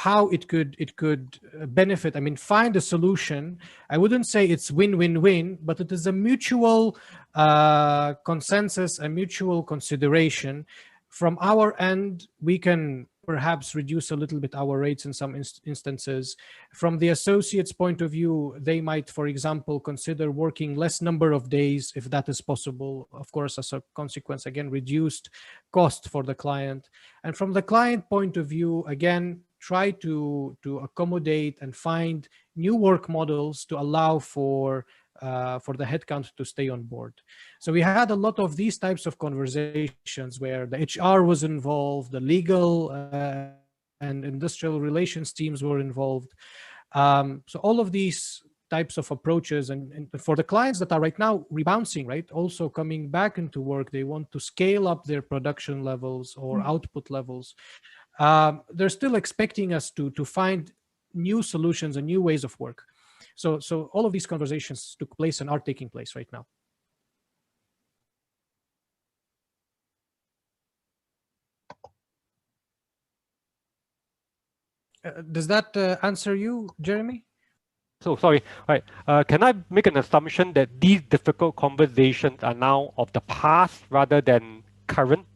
how it could benefit. I mean, find a solution. I wouldn't say it's win-win-win, but it is a mutual consensus, a mutual consideration. From our end, we can perhaps reduce a little bit our rates in some instances. From the associates' point of view, they might, for example, consider working less number of days if that is possible. Of course, as a consequence, again, reduced cost for the client. And from the client point of view, again, try to accommodate and find new work models to allow for the headcount to stay on board. So we had a lot of these types of conversations where the HR was involved, the legal and industrial relations teams were involved. So all of these types of approaches, and for the clients that are right now rebouncing, right, also coming back into work, they want to scale up their production levels or output levels. They're still expecting us to find new solutions and new ways of work. So all of these conversations took place and are taking place right now. Does that answer you, Jeremy? So sorry, right? Can I make an assumption that these difficult conversations are now of the past rather than current?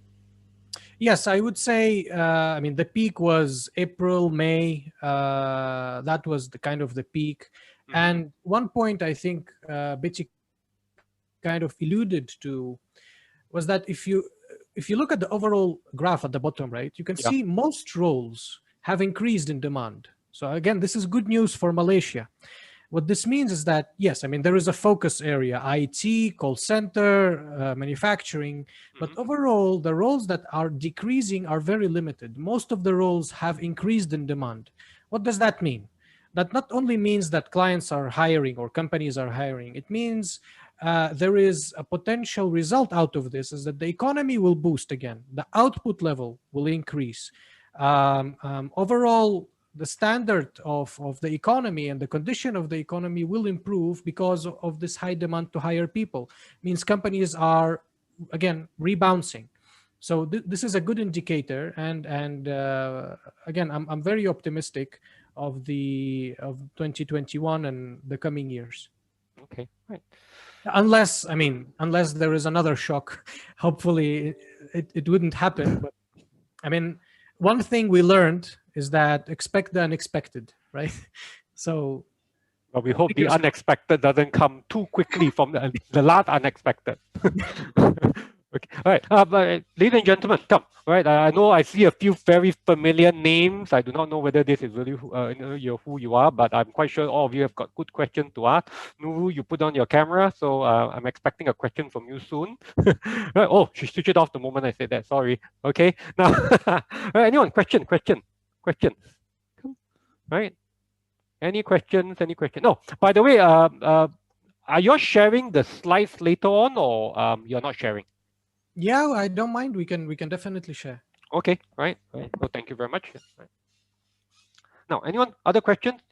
Yes, I would say, I mean, the peak was April, May. That was the kind of the peak. And one point I think Betty kind of alluded to was that if you look at the overall graph at the bottom, right, you can see most roles have increased in demand. So again, this is good news for Malaysia. What this means is that, yes, I mean, there is a focus area, IT, call center, manufacturing, but overall, the roles that are decreasing are very limited. Most of the roles have increased in demand. What does that mean? That not only means that clients are hiring or companies are hiring, it means there is a potential result out of this is that the economy will boost again. The output level will increase. Overall, the standard of the economy and the condition of the economy will improve because of this high demand to hire people. Means companies are, again, rebounding. So this is a good indicator. And again, I'm very optimistic of 2021 and the coming years. Okay, right. Unless there is another shock. Hopefully it wouldn't happen. But I mean, one thing we learned is that expect the unexpected, right? So, well, we hope the unexpected doesn't come too quickly from the last unexpected. Okay, all right, but, ladies and gentlemen, come. All right, I know I see a few very familiar names. I do not know whether this is really who you are, but I'm quite sure all of you have got good questions to ask. Nuru, you put on your camera, so I'm expecting a question from you soon. Right, oh, she switched it off the moment I said that. Sorry. Okay, now, anyone? Questions? Right? Any questions? No. By the way, are you sharing the slides later on, or you're not sharing? Yeah, I don't mind. We can definitely share. Okay, right. Well, thank you very much. Right. Now, anyone? Other questions?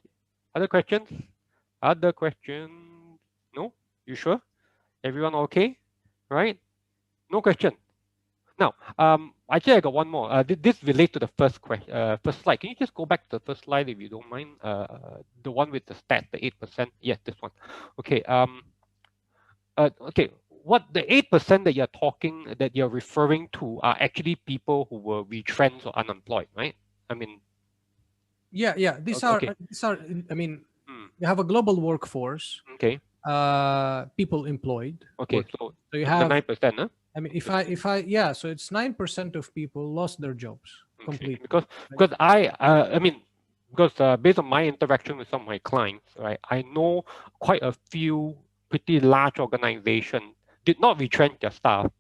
No? You sure? Everyone okay? Right? No question. Now, actually, I got one more. This relates to the first slide. Can you just go back to the first slide if you don't mind? The one with the stat, the 8%. Yes, this one. Okay. Okay. What the 8% that you're referring to are actually people who were retrenched or unemployed, right? I mean, yeah. These are. I mean, you have a global workforce. Okay. People employed. Okay, so you have 9%, huh? I mean, if I yeah, so it's 9% of people lost their jobs completely. Because based on my interaction with some of my clients, right, I know quite a few pretty large organizations did not retrench their staff,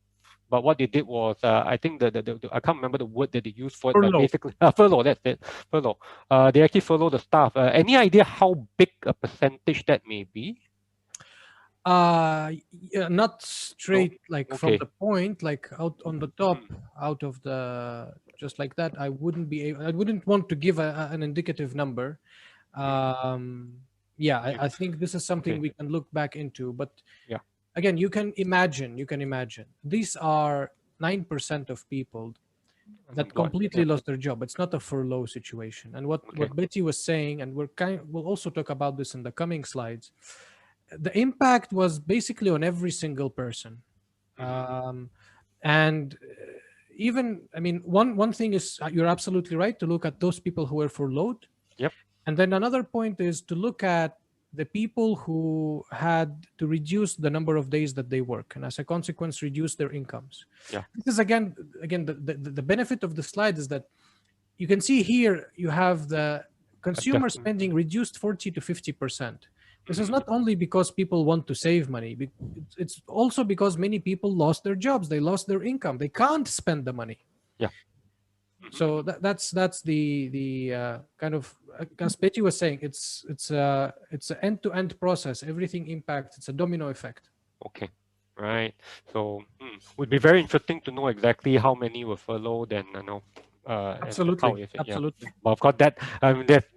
but what they did was, I think I can't remember the word that they used for it, but basically furlough. That's it, furlough. They actually furlough the staff. Any idea how big a percentage that may be? Yeah, not straight from the point, like out on the top, out of the just like that. I wouldn't want to give an indicative number. Yeah, I think this is something we can look back into. But yeah, again, you can imagine these are 9% of people. that completely lost their job. It's not a furlough situation. And what Betty was saying, and we'll also talk about this in the coming slides, the impact was basically on every single person. And even, I mean, one thing is, you're absolutely right to look at those people who were furloughed. Yep. And then another point is to look at the people who had to reduce the number of days that they work, and as a consequence, reduce their incomes. Yeah. This is again the benefit of the slide is that you can see here you have the consumer spending reduced 40 to 50%. This is not only because people want to save money, it's also because many people lost their jobs, they lost their income, they can't spend the money. Yeah. So that's the kind of, as Betty was saying, it's an end-to-end process. Everything impacts. It's a domino effect. Okay, right. So would be very interesting to know exactly how many were furloughed and absolutely. Absolutely. Yeah. But of course, that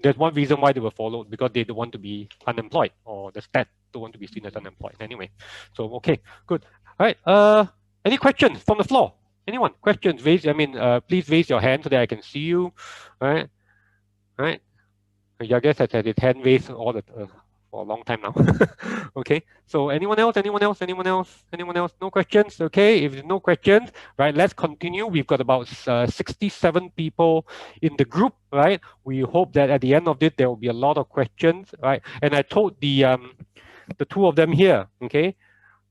there's one reason why they were furloughed, because they don't want to be unemployed, or the stat don't want to be seen as unemployed anyway. So okay, good. All right. Any questions from the floor? Anyone? Questions? Please raise your hand so that I can see you. All right. All right. Yagesh has had his hand raised for a long time now. Okay. So anyone else? Anyone else? Anyone else? Anyone else? No questions? Okay. If there's no questions, right, let's continue. We've got about 67 people in the group, right? We hope that at the end of it, there will be a lot of questions, right? And I told the two of them here, okay,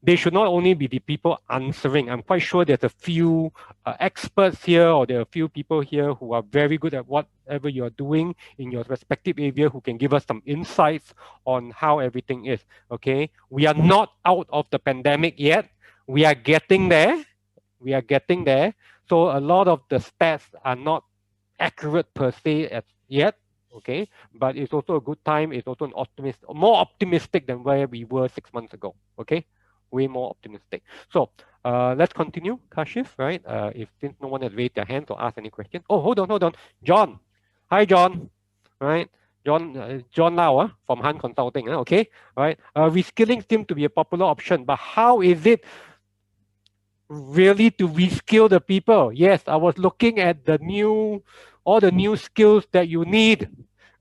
they should not only be the people answering. I'm quite sure there's a few experts here, or there are a few people here who are very good at whatever you're doing in your respective area, who can give us some insights on how everything is, okay? We are not out of the pandemic yet. We are getting there. We are getting there. So a lot of the stats are not accurate per se as yet, okay? But it's also a good time. It's also more optimistic than where we were 6 months ago, okay? Way more optimistic. So let's continue, Kashif, right? Since no one has raised their hand to ask any question. Oh, hold on. John. Hi, John. Right? John Lau from Han Consulting. Okay. Right. Reskilling seems to be a popular option, but how is it really to reskill the people? Yes, I was looking at all the new skills that you need.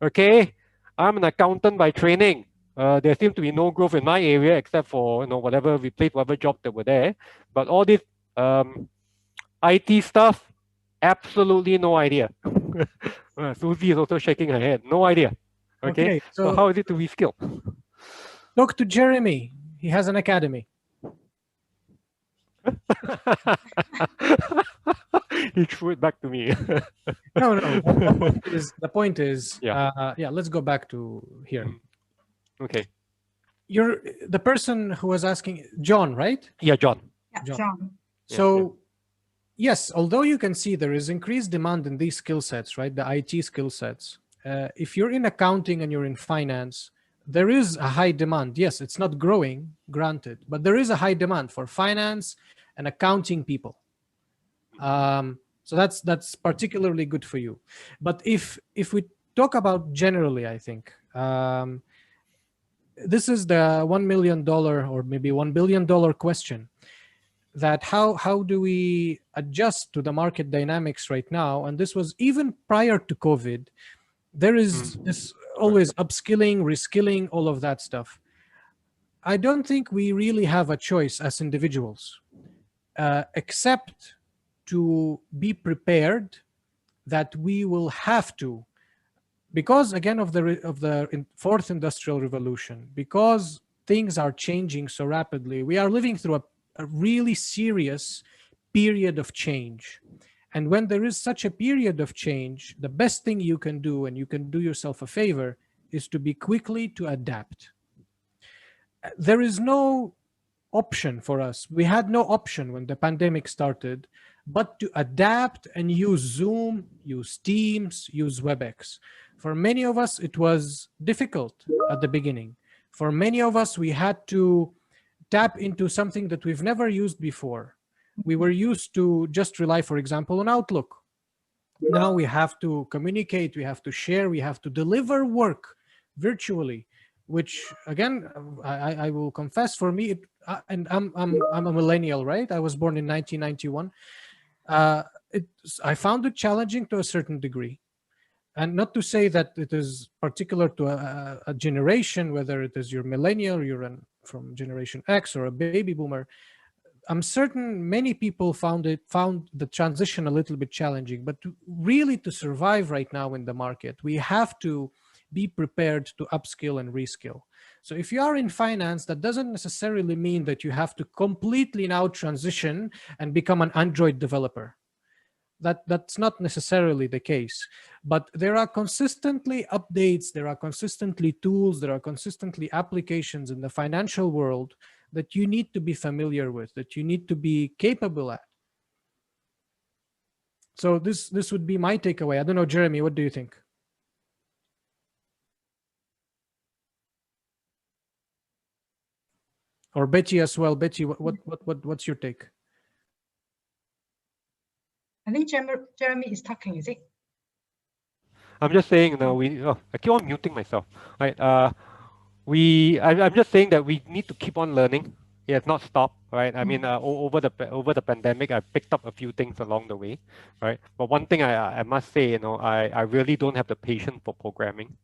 Okay. I'm an accountant by training. There seems to be no growth in my area except for whatever job that were there. But all this IT stuff, absolutely no idea. Susie is also shaking her head. No idea. Okay. So how is it to reskill? Talk to Jeremy. He has an academy. He threw it back to me. No. The point is, let's go back to here. Okay. You're the person who was asking, John, right? Yeah, John. Yeah, John. So, yes, although you can see there is increased demand in these skill sets, right? The IT skill sets. If you're in accounting and you're in finance, there is a high demand. Yes, it's not growing, granted, but there is a high demand for finance and accounting people. So that's particularly good for you. But if we talk about generally, I think, this is the $1 million or maybe $1 billion question, that how do we adjust to the market dynamics right now? And this was even prior to COVID. There is this always upskilling, reskilling, all of that stuff. I don't think we really have a choice as individuals, except to be prepared that we will have to, because again of the fourth industrial revolution, because things are changing so rapidly, we are living through a really serious period of change. And when there is such a period of change, the best thing you can do, and you can do yourself a favor, is to be quickly to adapt. There is no option for us. We had no option when the pandemic started, but to adapt and use Zoom, use Teams, use WebEx. For many of us, it was difficult at the beginning. For many of us, we had to tap into something that we've never used before. We were used to just rely, for example, on Outlook. Now we have to communicate, we have to share, we have to deliver work virtually, which again, I will confess, for me, and I'm a millennial, right? I was born in 1991. I found it challenging to a certain degree. And not to say that it is particular to a generation, whether it is you're millennial, from generation X or a baby boomer. I'm certain many people found the transition a little bit challenging. But really to survive right now in the market, we have to be prepared to upskill and reskill. So if you are in finance, that doesn't necessarily mean that you have to completely now transition and become an Android developer. That's not necessarily the case, but there are consistently updates, there are consistently tools, there are consistently applications in the financial world that you need to be familiar with, that you need to be capable at. So this would be my takeaway. I don't know, Jeremy, what do you think? Or Betty as well. Betty, what's your take? I think Jeremy is talking, is it? I'm just saying, I keep on muting myself. Right? I'm just saying that we need to keep on learning. It has not stopped, right? I mean, over the pandemic, I picked up a few things along the way, right? But one thing I must say, I really don't have the patience for programming,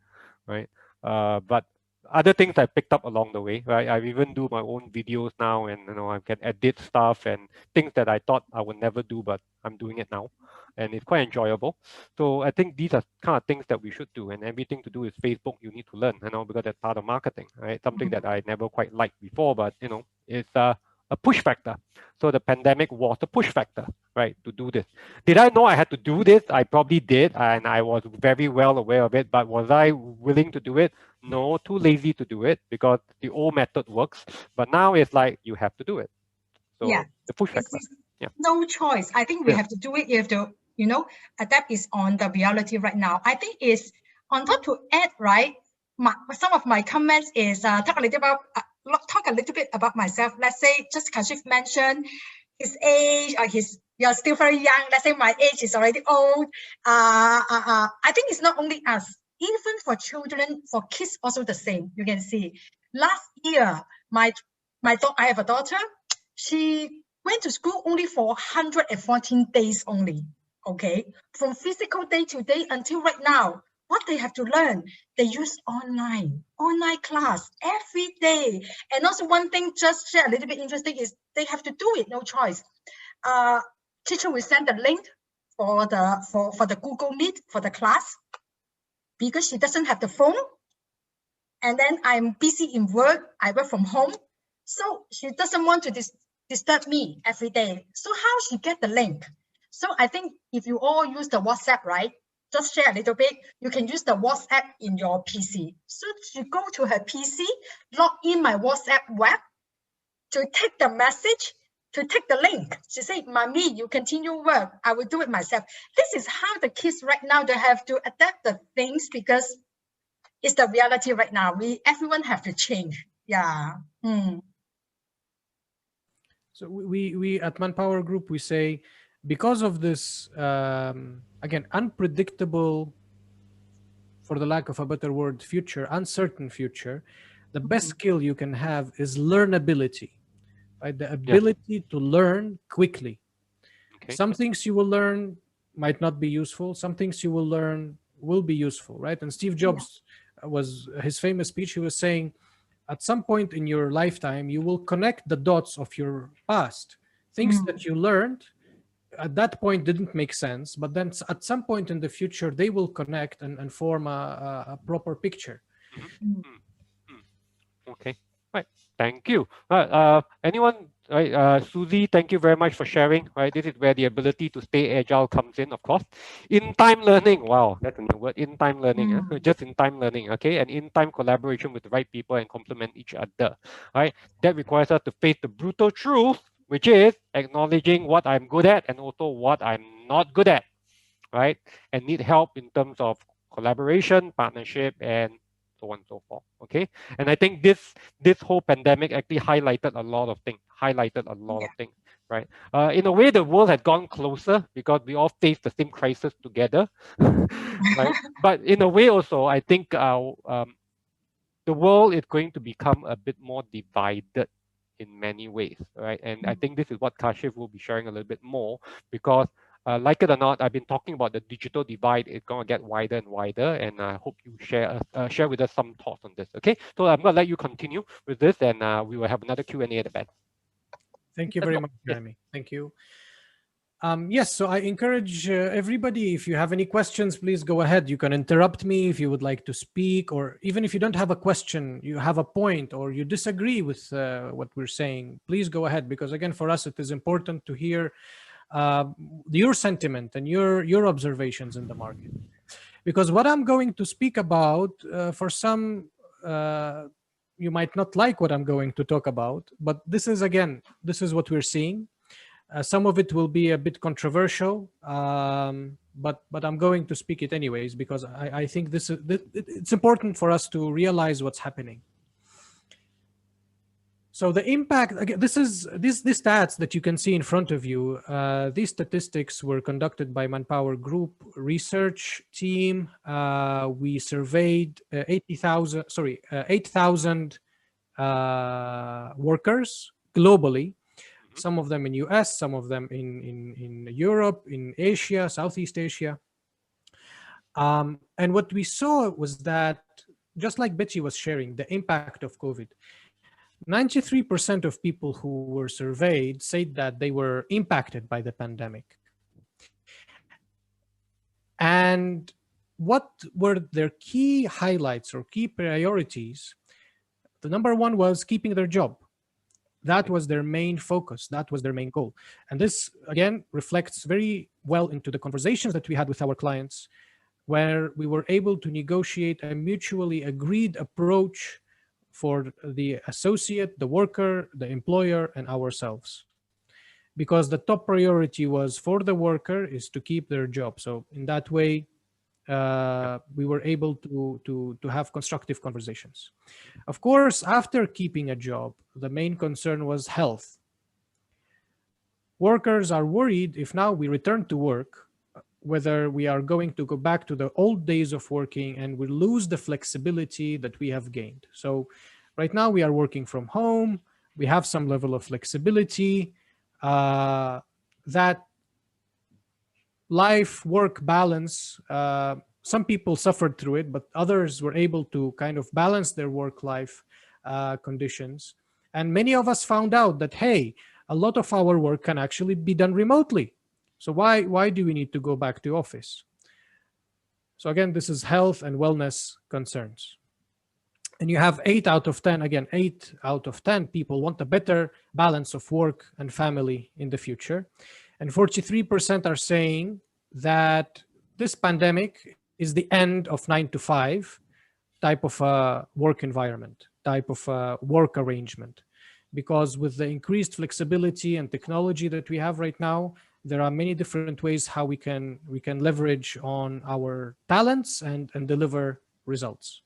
right? But other things I picked up along the way, right? I even do my own videos now, and I can edit stuff and things that I thought I would never do, but I'm doing it now, and it's quite enjoyable. So I think these are kind of things that we should do, and everything to do with Facebook, you need to learn, because that's part of marketing, right? Something that I never quite liked before, but it's a push factor. So the pandemic was a push factor, right, to do this. Did I know I had to do this? I probably did, and I was very well aware of it, but was I willing to do it? No, too lazy to do it, because the old method works, but now it's like you have to do it. So yeah, the push factor. Yeah. No choice. I think we have to do it. You have to, adapt is on the reality right now. I think is on top to add, right? Some of my comments is talk a little bit about myself. Let's say just Kashif mentioned his age, or you're still very young. Let's say my age is already old. I think it's not only us. Even for children, for kids also the same. You can see last year, I have a daughter. She went to school only for 114 days only, okay? From physical day to day until right now, what they have to learn, they use online class every day. And also one thing, just share a little bit interesting, is they have to do it, no choice. Teacher will send the link for the Google Meet for the class, because she doesn't have the phone. And then I'm busy in work, I work from home. So she doesn't want to disturb me every day. So how she get the link? So I think if you all use the WhatsApp, right? Just share a little bit. You can use the WhatsApp in your PC. So she go to her PC, log in my WhatsApp web to take the message, to take the link. She said, "Mommy, you continue work. I will do it myself." This is how the kids right now, they have to adapt the things, because it's the reality right now. Everyone have to change. Yeah. So we at ManpowerGroup, we say, because of this, again, unpredictable, for the lack of a better word, uncertain future, the best skill you can have is learnability, right? The ability to learn quickly. Okay. Some things you will learn might not be useful. Some things you will learn will be useful, right? And Steve Jobs was his famous speech. He was saying, at some point in your lifetime, you will connect the dots of your past. Things that you learned at that point didn't make sense, but then at some point in the future, they will connect and form a proper picture. Okay, right. Thank you. Anyone? Right, Susie, thank you very much for sharing. Right, this is where the ability to stay agile comes in, of course. In-time learning, wow, that's a new word. In-time learning, just in-time learning, okay, and in-time collaboration with the right people and complement each other. Right, that requires us to face the brutal truth, which is acknowledging what I'm good at and also what I'm not good at, right, and need help in terms of collaboration, partnership, and so on and so forth. Okay, and I think this whole pandemic actually highlighted a lot of things. Right? In a way, the world had gone closer because we all faced the same crisis together. Right? But in a way, also, I think the world is going to become a bit more divided in many ways, right? And I think this is what Kashif will be sharing a little bit more, because Like it or not, I've been talking about the digital divide. It's going to get wider and wider, and I hope you share with us some thoughts on this. Okay, so I'm going to let you continue with this, and we will have another Q&A at the back. Thank you very much, Jeremy. Thank you. Yes, so I encourage everybody, if you have any questions, please go ahead. You can interrupt me if you would like to speak, or even if you don't have a question, you have a point, or you disagree with what we're saying, please go ahead. Because again, for us, it is important to hear your sentiment and your observations in the market. Because what I'm going to speak about, for some, you might not like what I'm going to talk about, but this is, again, this is what we're seeing. Some of it will be a bit controversial, but I'm going to speak it anyways, because I think it's important for us to realize what's happening. So the impact, again, these stats that you can see in front of you, these statistics were conducted by ManpowerGroup research team. We surveyed 8,000 workers globally. Some of them in US, some of them in Europe, in Asia, Southeast Asia. And what we saw was that, just like Betty was sharing, the impact of COVID, 93% of people who were surveyed said that they were impacted by the pandemic. And what were their key highlights or key priorities? The number one was keeping their job. That was their main focus. That was their main goal. And this, again, reflects very well into the conversations that we had with our clients, where we were able to negotiate a mutually agreed approach for the associate, the worker, the employer, and ourselves. Because the top priority was for the worker is to keep their job. So in that way, we were able to have constructive conversations. Of course, after keeping a job, the main concern was health. Workers are worried if now we return to work, whether we are going to go back to the old days of working and we lose the flexibility that we have gained. So right now we are working from home. We have some level of flexibility. That life-work balance, some people suffered through it, but others were able to kind of balance their work-life conditions. And many of us found out that, hey, a lot of our work can actually be done remotely. So why do we need to go back to office? So again, this is health and wellness concerns. And you have 8 out of 10, again, 8 out of 10 people want a better balance of work and family in the future. And 43% are saying that this pandemic is the end of 9 to 5 type of work environment, type of work arrangement. Because with the increased flexibility and technology that we have right now, there are many different ways how we can leverage on our talents and deliver results.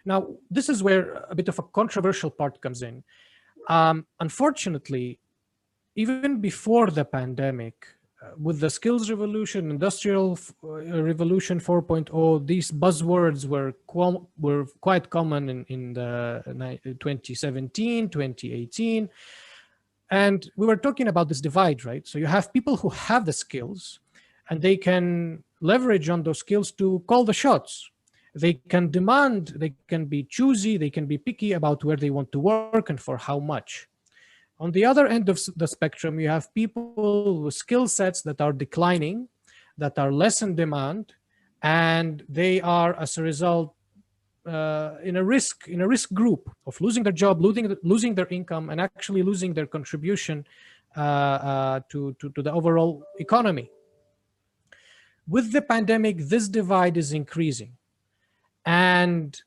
Now, this is where a bit of a controversial part comes in. Unfortunately, even before the pandemic, with the skills revolution, industrial revolution 4.0, these buzzwords were quite common in the 2017, 2018. And we were talking about this divide, right? So you have people who have the skills and they can leverage on those skills to call the shots. They can demand, they can be choosy, they can be picky about where they want to work and for how much. On the other end of the spectrum, you have people with skill sets that are declining, that are less in demand, and they are, as a result, in a risk group of losing their job, losing their income, and actually losing their contribution to the overall economy. With the pandemic, this divide is increasing. And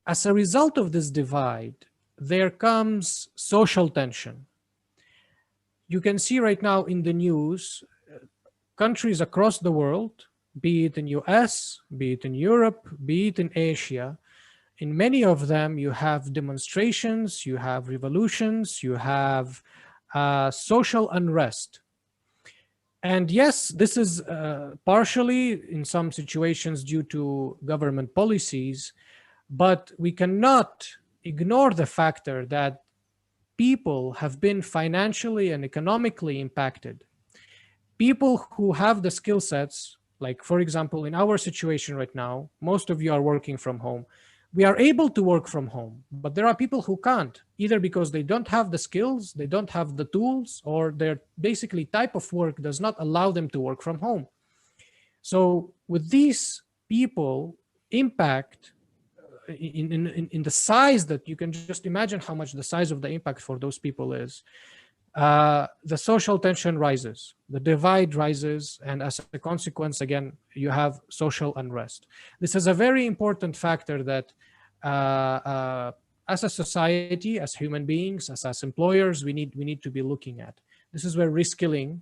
as a result of this divide, there comes social tension. You can see right now in the news, countries across the world, be it in US, be it in Europe, be it in Asia, in many of them, you have demonstrations, you have revolutions, you have social unrest. And yes, this is partially in some situations due to government policies, but we cannot ignore the factor that people have been financially and economically impacted. People who have the skill sets, like for example, in our situation right now, most of you are working from home. We are able to work from home, but there are people who can't, either because they don't have the skills, they don't have the tools, or their basically type of work does not allow them to work from home. So with these people, impact in the size that you can just imagine how much the size of the impact for those people is, the social tension rises, the divide rises, and as a consequence, again, you have social unrest. This is a very important factor that as a society, as human beings, as employers, we need to be looking at. This is where reskilling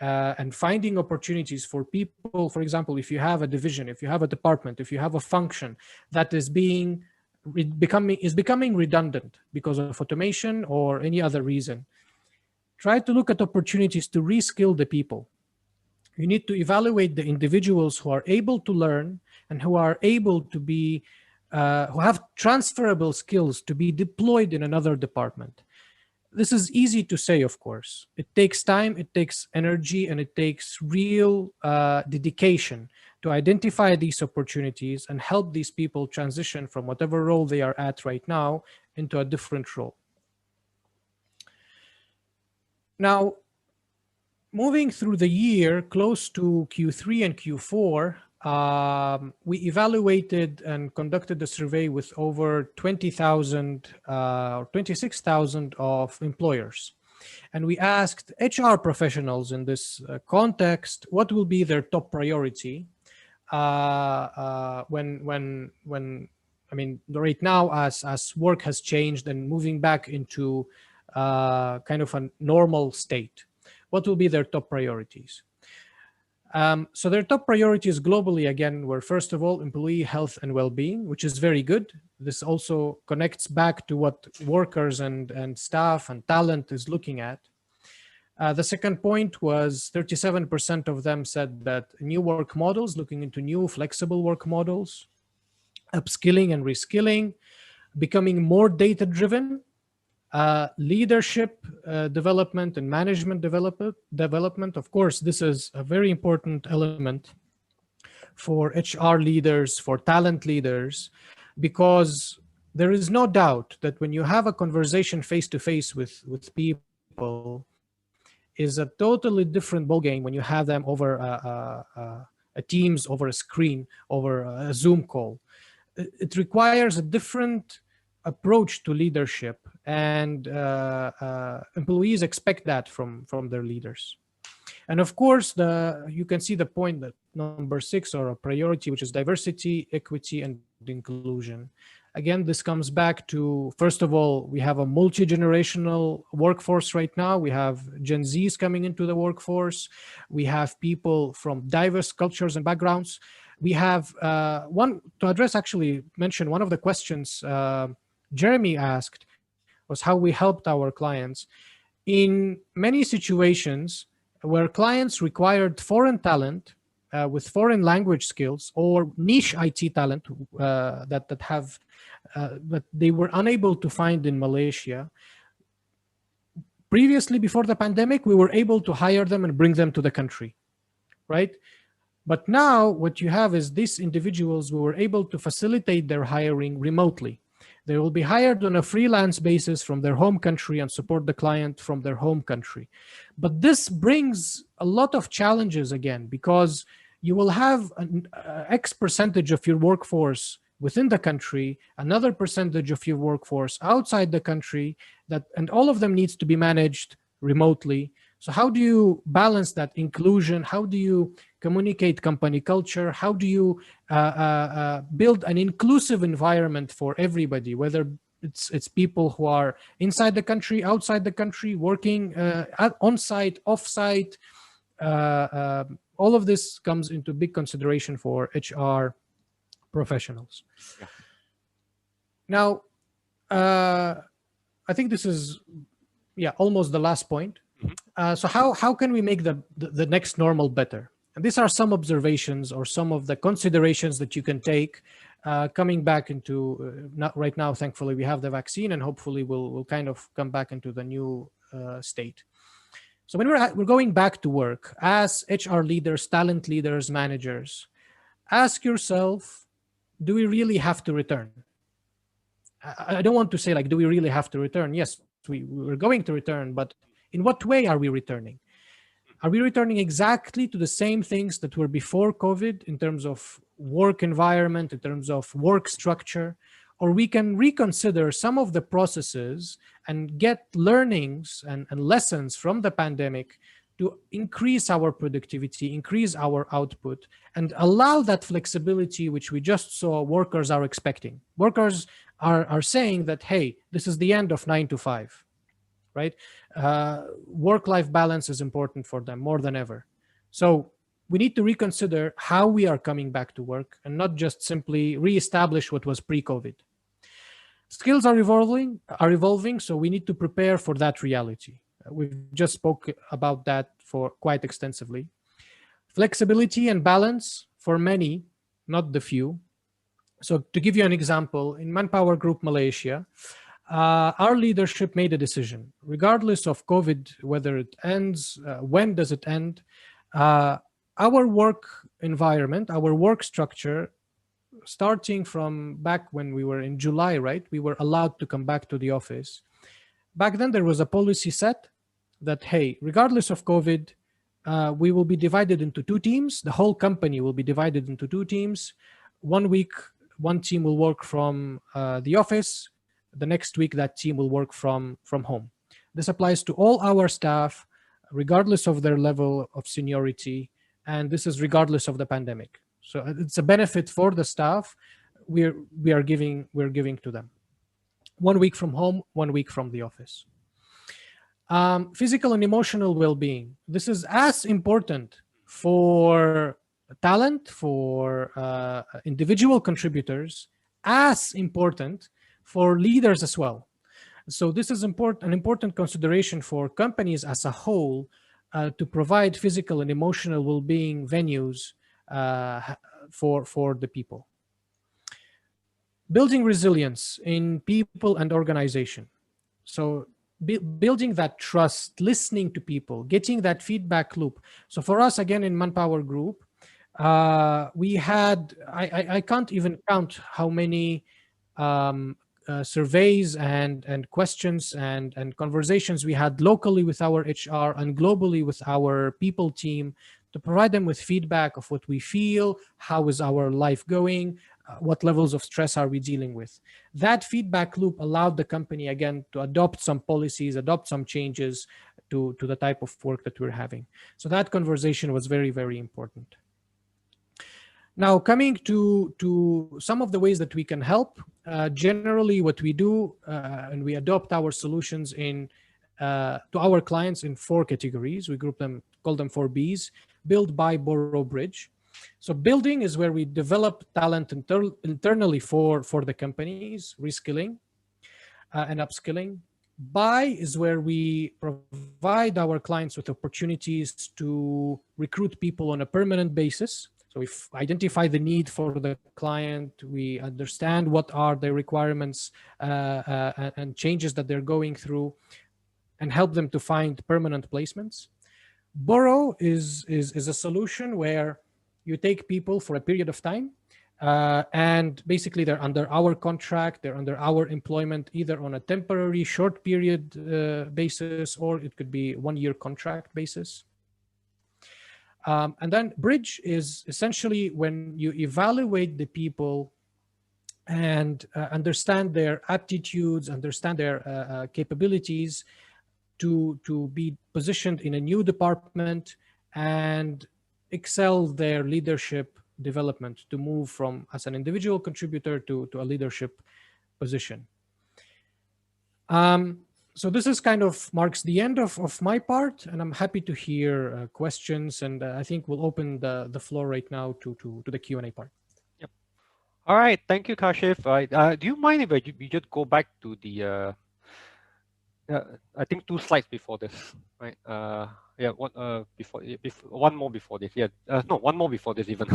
and finding opportunities for people, for example, if you have a division, if you have a department, if you have a function that is becoming redundant because of automation or any other reason, try to look at opportunities to reskill the people. You need to evaluate the individuals who are able to learn and who are able to be, who have transferable skills to be deployed in another department. This is easy to say, of course. It takes time, it takes energy, and it takes real dedication to identify these opportunities and help these people transition from whatever role they are at right now into a different role. Now, moving through the year, close to Q3 and Q4, we evaluated and conducted a survey with over 20,000 or 26,000 of employers. And we asked HR professionals in this context, what will be their top priority when I mean, right now, as work has changed and moving back into kind of a normal state, what will be their top priorities? So their top priorities globally, again, were first of all, employee health and well-being, which is very good. This also connects back to what workers and staff and talent is looking at. The second point was 37% of them said that new work models, looking into new flexible work models, upskilling and reskilling, becoming more data-driven, leadership development and management development. Of course, this is a very important element for HR leaders, for talent leaders, because there is no doubt that when you have a conversation face-to-face with people, is a totally different ballgame when you have them over a Teams, over a screen, over a Zoom call. It requires a different approach to leadership, and employees expect that from their leaders. And of course, you can see the point that number 6, or a priority, which is diversity, equity, and inclusion. Again, this comes back to, first of all, we have a multi-generational workforce right now. We have Gen Zs coming into the workforce. We have people from diverse cultures and backgrounds. We have to address, actually mention one of the questions Jeremy asked was how we helped our clients. In many situations where clients required foreign talent with foreign language skills or niche IT talent that they were unable to find in Malaysia, previously, before the pandemic, we were able to hire them and bring them to the country, right? But now what you have is these individuals, we were able to facilitate their hiring remotely. They will be hired on a freelance basis from their home country and support the client from their home country. But this brings a lot of challenges again, because you will have an X percentage of your workforce within the country, another percentage of your workforce outside the country, and all of them needs to be managed remotely. So how do you balance that inclusion? How do you communicate company culture? How do you build an inclusive environment for everybody, whether it's people who are inside the country, outside the country, working on-site, off-site? All of this comes into big consideration for HR professionals. Yeah. Now, I think this is almost the last point. So how can we make the next normal better? And these are some observations or some of the considerations that you can take coming back into, not right now, thankfully, we have the vaccine, and hopefully we'll kind of come back into the new state. So when we're going back to work as HR leaders, talent leaders, managers, ask yourself, do we really have to return? I don't want to say like, do we really have to return? Yes, we're going to return, but in what way are we returning? Are we returning exactly to the same things that were before COVID in terms of work environment, in terms of work structure? Or we can reconsider some of the processes and get learnings and lessons from the pandemic to increase our productivity, increase our output, and allow that flexibility which we just saw workers are expecting. Workers are saying that, hey, this is the end of 9 to 5. Right? Work-life balance is important for them more than ever. So we need to reconsider how we are coming back to work and not just simply reestablish what was pre-COVID. Skills are evolving, so we need to prepare for that reality. We've just spoke about that for quite extensively. Flexibility and balance for many, not the few. So to give you an example, in ManpowerGroup Malaysia, our leadership made a decision, regardless of COVID, whether it ends, when does it end, our work environment, our work structure, starting from back when we were in July, right? We were allowed to come back to the office. Back then, there was a policy set that, hey, regardless of COVID, we will be divided into 2 teams. The whole company will be divided into 2 teams. 1 week, one team will work from the office. The next week, that team will work from home. This applies to all our staff, regardless of their level of seniority, and this is regardless of the pandemic. So it's a benefit for the staff we're giving to them. 1 week from home, 1 week from the office. Physical and emotional well-being. This is as important for talent, for individual contributors, as important for leaders as well. So this is an important consideration for companies as a whole to provide physical and emotional well-being venues for the people. Building resilience in people and organization. So building that trust, listening to people, getting that feedback loop. So for us, again, in ManpowerGroup, we had, I can't even count how many surveys and questions and conversations we had locally with our HR and globally with our people team to provide them with feedback of what we feel, how is our life going, what levels of stress are we dealing with. That feedback loop allowed the company, again, to adopt some policies, adopt some changes to the type of work that we're having. So that conversation was very, very important. Now, coming to some of the ways that we can help, generally what we do, and we adopt our solutions to our clients in 4 categories. We call them 4 Bs: build, buy, borrow, bridge. So building is where we develop talent internally for the companies, reskilling and upskilling. Buy is where we provide our clients with opportunities to recruit people on a permanent basis. So we identify the need for the client, we understand what are their requirements and changes that they're going through, and help them to find permanent placements. Borrow is a solution where you take people for a period of time, and basically they're under our contract, they're under our employment, either on a temporary short period basis, or it could be 1-year contract basis. And then bridge is essentially when you evaluate the people and understand their aptitudes, understand their capabilities to be positioned in a new department and excel their leadership development to move from as an individual contributor to a leadership position. So this is kind of marks the end of my part, and I'm happy to hear questions, and I think we'll open the floor right now to the Q&A part. Yep. All right, thank you, Kashif. Do you mind if we just go back to the, I think 2 slides before this, right? Yeah, one more before this. Yeah, no, one more before this even.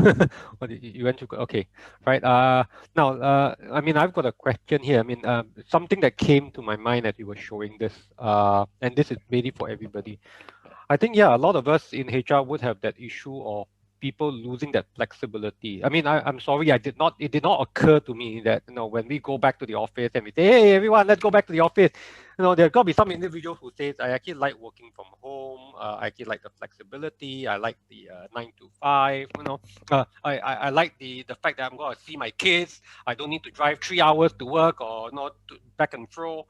You went to okay, right? Now, I mean, I've got a question here. I mean, something that came to my mind as you were showing this, and this is really for everybody. I think, yeah, a lot of us in HR would have that issue of people losing that flexibility. I mean, I'm sorry, it did not occur to me that, when we go back to the office and we say, hey, everyone, let's go back to the office. There's got to be some individual who says, I actually like working from home. I actually like the flexibility. I like the 9 to 5. I like the fact that I'm going to see my kids. I don't need to drive 3 hours to work or not back and fro.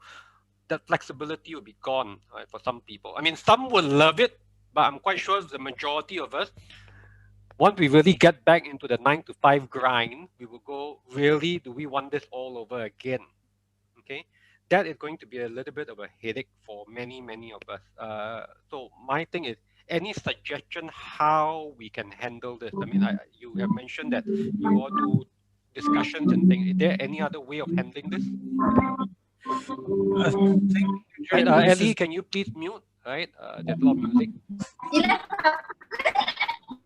That flexibility will be gone, right, for some people. I mean, some will love it, but I'm quite sure the majority of us, once we really get back into the 9 to 5 grind, we will go, really, do we want this all over again? Okay, that is going to be a little bit of a headache for many, many of us. So my thing is, any suggestion how we can handle this? I mean, you have mentioned that you all do discussions and things. Is there any other way of handling this? Right, Ellie, can you please mute? Right, there's a lot of music.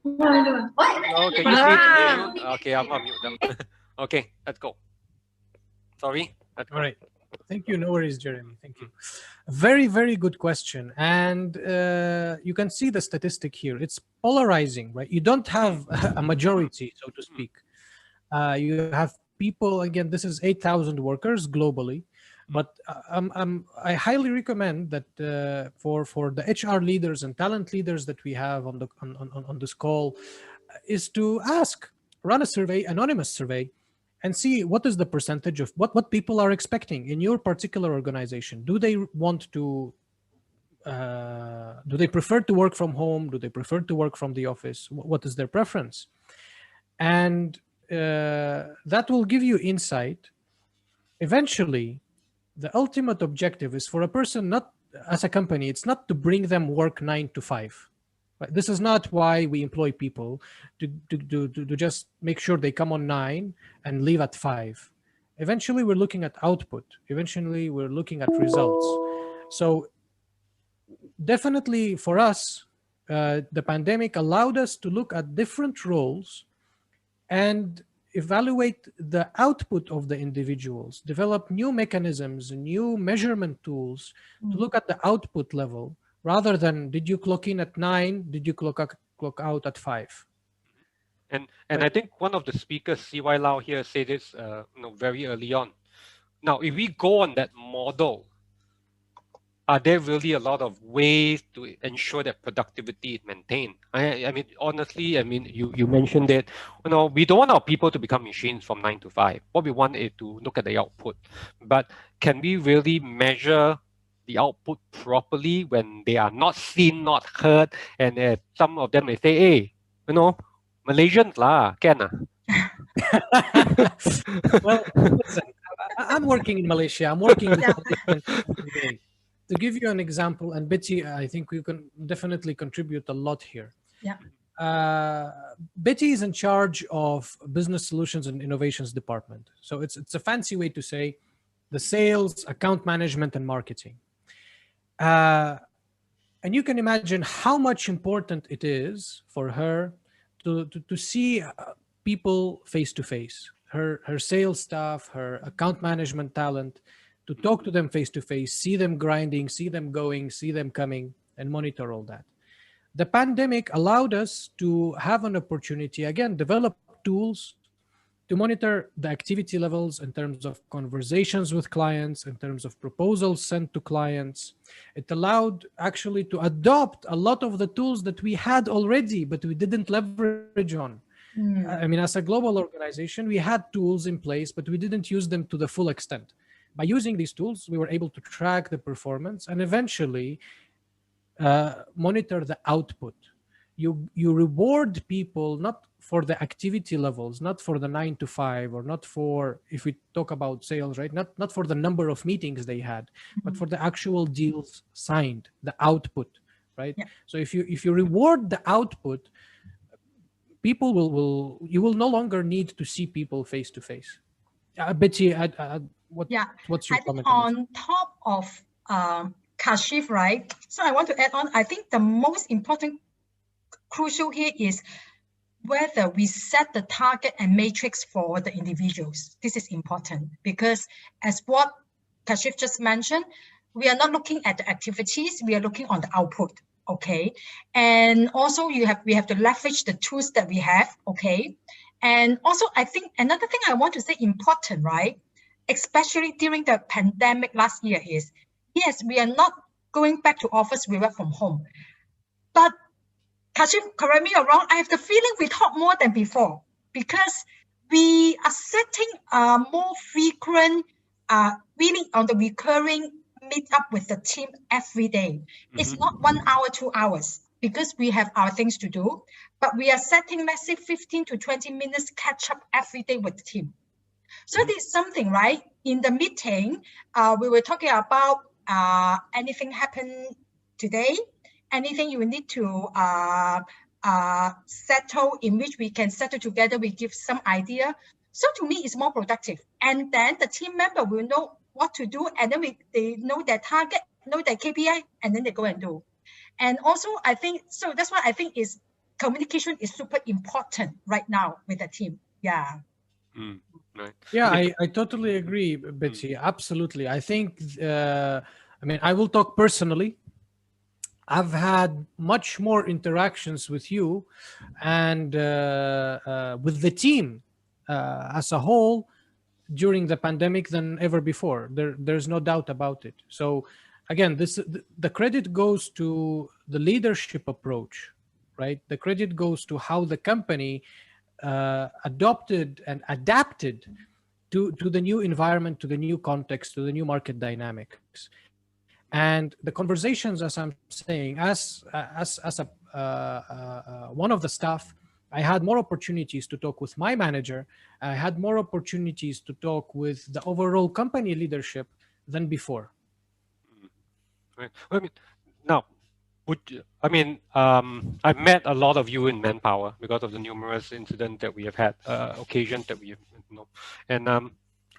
No, can you please mute? Okay, I'm gonna mute them. Okay, let's go. Sorry. All right. Thank you. No worries, Jeremy. Thank you. Very, very good question. And you can see the statistic here. It's polarizing, right? You don't have a majority, so to speak. You have people, again, this is 8,000 workers globally. But I highly recommend that for the HR leaders and talent leaders that we have on this call is to run a survey, anonymous survey, and see what is the percentage of what people are expecting in your particular organization. Do they want to, do they prefer to work from home? Do they prefer to work from the office? What is their preference? And that will give you insight. Eventually, the ultimate objective is for a person, not as a company, it's not to bring them work 9 to 5. Right? This is not why we employ people, to just make sure they come on 9 and leave at 5. Eventually, we're looking at output. Eventually, we're looking at results. So definitely for us, the pandemic allowed us to look at different roles and evaluate the output of the individuals, develop new mechanisms, new measurement tools to look at the output level, rather than did you clock in at 9, did you clock out at 5? And I think one of the speakers, CY Lau here, said this very early on. Now, if we go on that model, are there really a lot of ways to ensure that productivity is maintained? I mean, honestly, I mean, you mentioned it. We don't want our people to become machines from 9 to 5. What we want is to look at the output. But can we really measure the output properly when they are not seen, not heard? And some of them may say, hey, Malaysians lah, can ah. Well, listen, I'm working in Malaysia. I'm working in Malaysia. To give you an example, and Betty, I think you can definitely contribute a lot here. Yeah. Betty is in charge of Business Solutions and Innovations Department. So it's a fancy way to say the sales, account management, and marketing. And you can imagine how much important it is for her to see people face to face. Her sales staff, her account management talent, to talk to them face to face, see them grinding, see them going, see them coming, and monitor all that. The pandemic allowed us to have an opportunity, again, develop tools to monitor the activity levels in terms of conversations with clients, in terms of proposals sent to clients. It allowed actually to adopt a lot of the tools that we had already, but we didn't leverage on. I mean, as a global organization, we had tools in place, but we didn't use them to the full extent. By using these tools, we were able to track the performance and eventually monitor the output. You reward people not for the activity levels, not for the 9 to 5, or not for, if we talk about sales, right? Not for the number of meetings they had, but for the actual deals signed, the output, right? Yeah. So if you reward the output, people you will no longer need to see people face to face. Betty, what's your comment on top of Kashif, right? So I want to add on, I think the most important, crucial here is whether we set the target and matrix for the individuals. This is important because as what Kashif just mentioned, we are not looking at the activities, we are looking on the output, okay? And also we have to leverage the tools that we have, okay? And also I think another thing I want to say important, right? Especially during the pandemic last year is, yes, we are not going back to office, we work from home. But Kashif, correct me or wrong, I have the feeling we talk more than before because we are setting more frequent, really on the recurring meet up with the team every day. It's not 1 hour, 2 hours because we have our things to do, but we are setting, let's say 15 to 20 minutes catch up every day with the team. So there's something, right? In the meeting, we were talking about anything happened today, anything you need to settle, in which we can settle together, we give some idea. So to me, it's more productive. And then the team member will know what to do, and then they know their target, know their KPI, and then they go and do. And also, I think, so that's why I think is communication is super important right now with the team. Yeah. Right. Yeah, I totally agree, Betsy. Absolutely. I think, I mean, I will talk personally. I've had much more interactions with you and with the team as a whole during the pandemic than ever before. There's no doubt about it. So again, the credit goes to the leadership approach, right? The credit goes to how the company adopted and adapted to the new environment, to the new context, to the new market dynamics. And the conversations, as I'm saying, as one of the staff, I had more opportunities to talk with my manager. I had more opportunities to talk with the overall company leadership than before. Right. I mean, now, I've met a lot of you in Manpower because of the numerous incidents that we have had, occasions that we have, and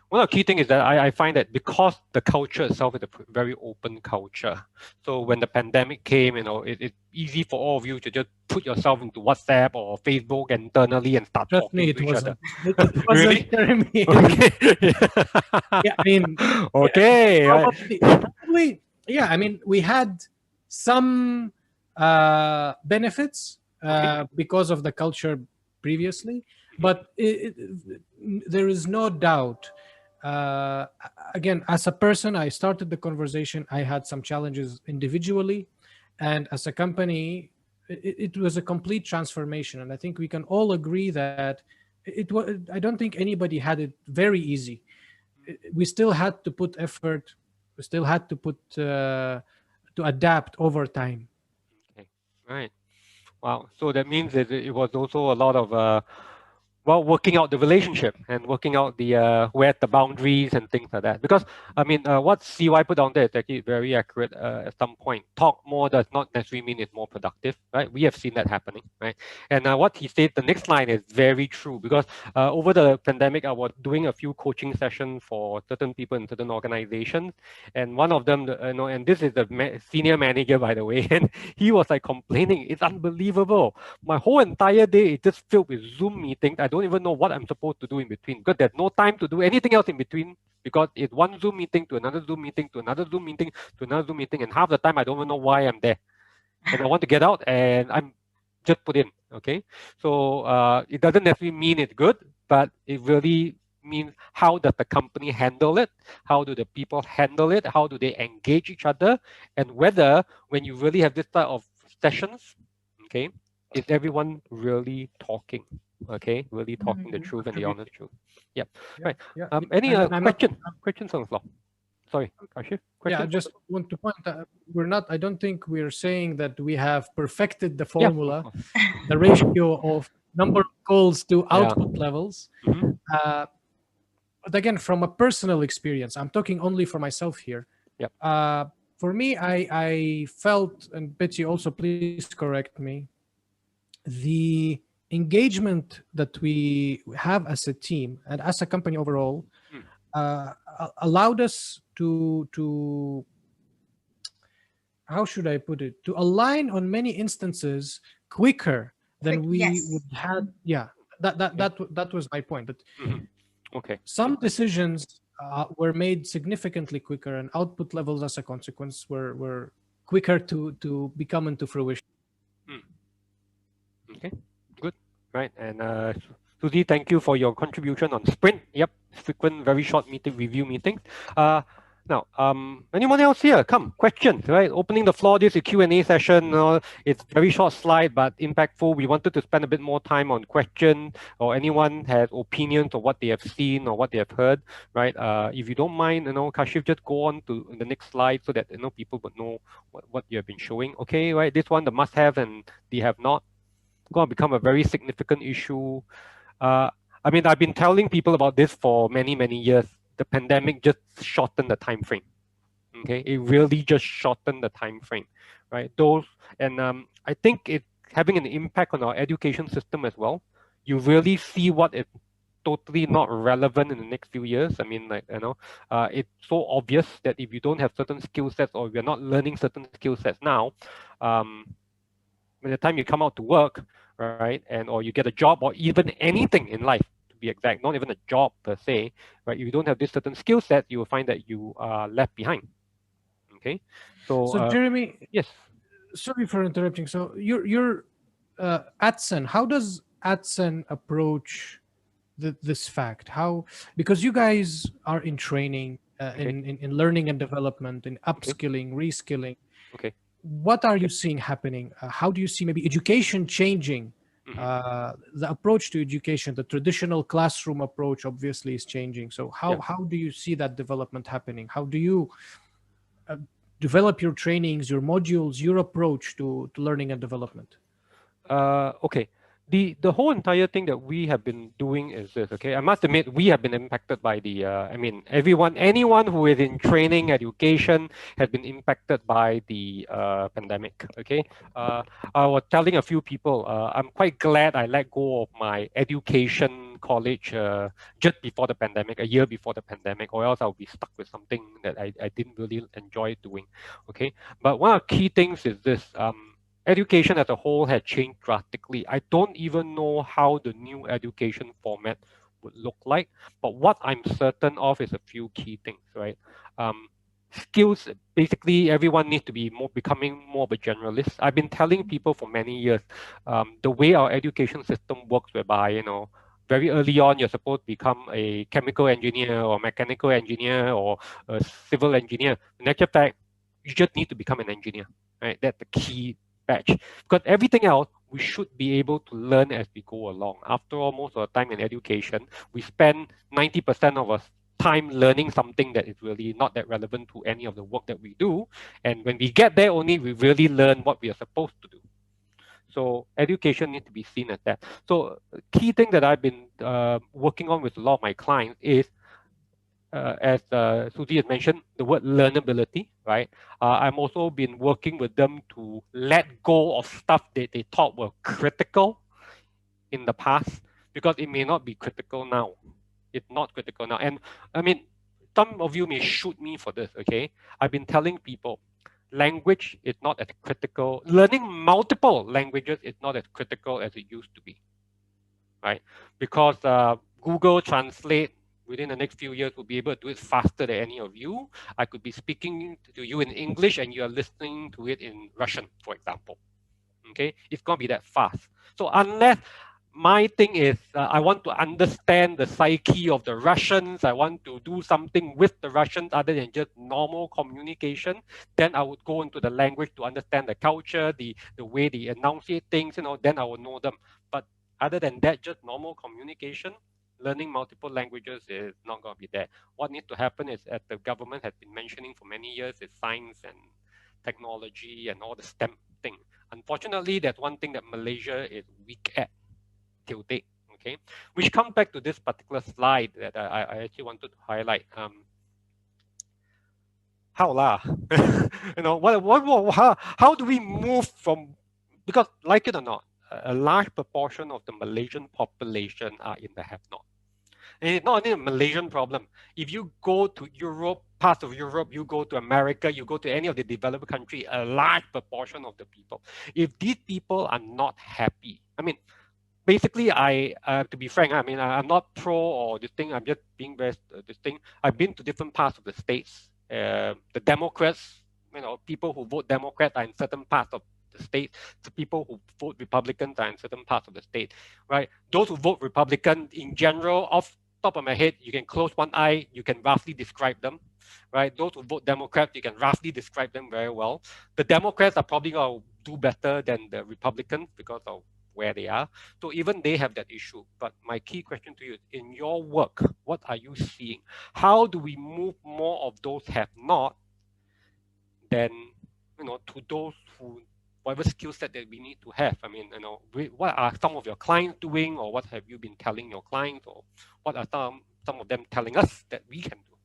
one of the key things is that I find that because the culture itself is a very open culture, so when the pandemic came, it's easy for all of you to just put yourself into WhatsApp or Facebook internally and start talking to each other. It wasn't Really? Jeremy. Okay. Yeah, I mean, okay. probably, yeah, I mean, we had some benefits because of the culture previously, but there is no doubt. Again, as a person, I started the conversation. I had some challenges individually, and as a company, it was a complete transformation. And I think we can all agree that it was. I don't think anybody had it very easy. We still had to put effort. We still had to put to adapt over time. Okay, right. Wow. So that means that it was also a lot of working out the relationship and working out the where the boundaries and things like that. Because I mean, what CY put down there is actually very accurate at some point. Talk more does not necessarily mean it's more productive, right? We have seen that happening, right? And what he said, the next line is very true because over the pandemic, I was doing a few coaching sessions for certain people in certain organizations, and one of them, and this is the senior manager, by the way, and he was like complaining, it's unbelievable. My whole entire day is just filled with Zoom meetings. I don't even know what I'm supposed to do in between because there's no time to do anything else in between because it's one Zoom meeting to another Zoom meeting to another Zoom meeting to another Zoom meeting, and half the time I don't even know why I'm there. And I want to get out and I'm just put in, okay? So it doesn't necessarily mean it's good, but it really means how does the company handle it? How do the people handle it? How do they engage each other? And whether when you really have this type of sessions, okay, is everyone really talking? Okay, really talking the truth and the honest truth. Yep. Right. Yeah. Any questions on the floor? Sorry, Kashif. Yeah, I just want to point out I don't think we're saying that we have perfected the formula, the ratio of number of calls to output levels. But again, from a personal experience, I'm talking only for myself here. Yep. For me, I felt, and Betsy also please correct me, the engagement that we have as a team and as a company overall allowed us to how should I put it, to align on many instances quicker than we Yes. would have. Yeah, that was my point. That Okay. some decisions were made significantly quicker, and output levels as a consequence were quicker to become into fruition. Okay, good. Right. And Susie, thank you for your contribution on Sprint. Yep, frequent, very short review meetings. Now, anyone else here? Come, questions, right? Opening the floor, this is a Q&A session. It's very short slide, but impactful. We wanted to spend a bit more time on questions, or anyone has opinions of what they have seen or what they have heard, right? If you don't mind, Kashif, just go on to the next slide so that, people would know what you have been showing. Okay, right? This one, the must-have and the have-not, going to become a very significant issue. I mean, I've been telling people about this for many, many years. The pandemic just shortened the time frame. Okay, it really just shortened the time frame, right? I think it's having an impact on our education system as well. You really see what is totally not relevant in the next few years. I mean, it's so obvious that if you don't have certain skill sets, or if you're not learning certain skill sets now, by the time you come out to work, right, or you get a job, or even anything in life, to be exact, not even a job per se, right? If you don't have this certain skill set, you will find that you are left behind. Okay, So Jeremy, yes. Sorry for interrupting. So you're ATCEN. How does ATCEN approach this fact? Because you guys are in training, in learning and development, in upskilling, reskilling. Okay. What are you seeing happening? How do you see maybe education changing? The approach to education, the traditional classroom approach, obviously is changing. So how do you see that development happening? How do you develop your trainings, your modules, your approach to learning and development? Okay. The whole entire thing that we have been doing is this, okay? I must admit, we have been impacted by anyone who is in training, education, has been impacted by the pandemic, okay? I was telling a few people, I'm quite glad I let go of my education college just before the pandemic, a year before the pandemic, or else I'll be stuck with something that I didn't really enjoy doing, okay? But one of the key things is this, education as a whole had changed drastically. I don't even know how the new education format would look like, but what I'm certain of is a few key things, right? Skills, basically everyone needs to be becoming more of a generalist. I've been telling people for many years, the way our education system works, whereby, very early on, you're supposed to become a chemical engineer or mechanical engineer or a civil engineer. In actual fact, you just need to become an engineer, right? That's the key batch. Because everything else, we should be able to learn as we go along. After all, most of the time in education, we spend 90% of our time learning something that is really not that relevant to any of the work that we do. And when we get there, only we really learn what we are supposed to do. So education needs to be seen as that. So key thing that I've been working on with a lot of my clients is, as Susie has mentioned, the word learnability, right? I'm also been working with them to let go of stuff that they thought were critical in the past, because it may not be critical now. It's not critical now. And I mean, some of you may shoot me for this, okay? I've been telling people, language is not as critical. Learning multiple languages is not as critical as it used to be, right? Because Google Translate within the next few years will be able to do it faster than any of you. I could be speaking to you in English and you are listening to it in Russian, for example. Okay, it's going to be that fast. So unless my thing is, I want to understand the psyche of the Russians, I want to do something with the Russians other than just normal communication, then I would go into the language to understand the culture, the way they enunciate things, then I will know them. But other than that, just normal communication, learning multiple languages is not going to be there. What needs to happen is, as the government has been mentioning for many years, is science and technology and all the STEM thing. Unfortunately, that's one thing that Malaysia is weak at till date. Okay, which comes back to this particular slide that I actually wanted to highlight. How do we move from, because like it or not, a large proportion of the Malaysian population are in the have-not. And it's not only a Malaysian problem. If you go to Europe, parts of Europe, you go to America, you go to any of the developed country, a large proportion of the people, if these people are not happy, I mean, basically, to be frank, I mean, I'm not pro or this thing. I'm just being very this thing. I've been to different parts of the states. The Democrats, people who vote Democrat are in certain parts of the state. The people who vote Republicans are in certain parts of the state, right? Those who vote Republican, in general, off top of my head, you can close one eye, you can roughly describe them, right? Those who vote Democrat, you can roughly describe them very well. The Democrats are probably going to do better than the Republicans because of where they are. So even they have that issue. But my key question to you is, in your work, what are you seeing? How do we move more of those have not than, to those who, whatever skill set that we need to have? I mean, what are some of your clients doing, or what have you been telling your clients, or what are some of them telling us that we can do?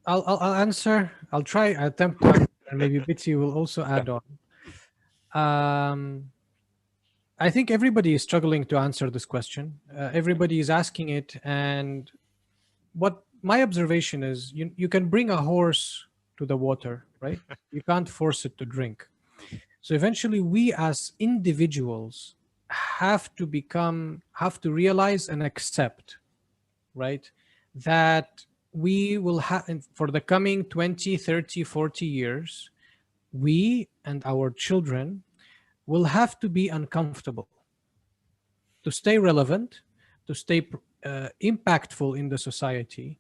I'll answer. I'll try, attempt to answer, and maybe Bitsy will also add on. I think everybody is struggling to answer this question. Everybody is asking it, and what my observation is, you can bring a horse to the water, right? You can't force it to drink. So eventually we as individuals have to realize and accept, right, that we will have, for the coming 20, 30, 40 years, we and our children will have to be uncomfortable to stay relevant, to stay impactful in the society.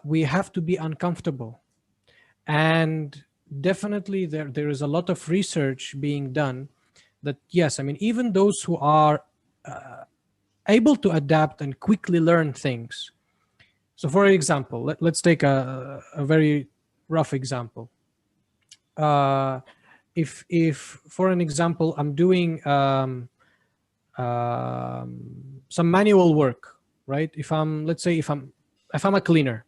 We have to be uncomfortable. And definitely there is a lot of research being done that, yes, I mean, even those who are able to adapt and quickly learn things. So for example, let's take a very rough example. If for an example, I'm doing some manual work, right? Let's say if I'm a cleaner,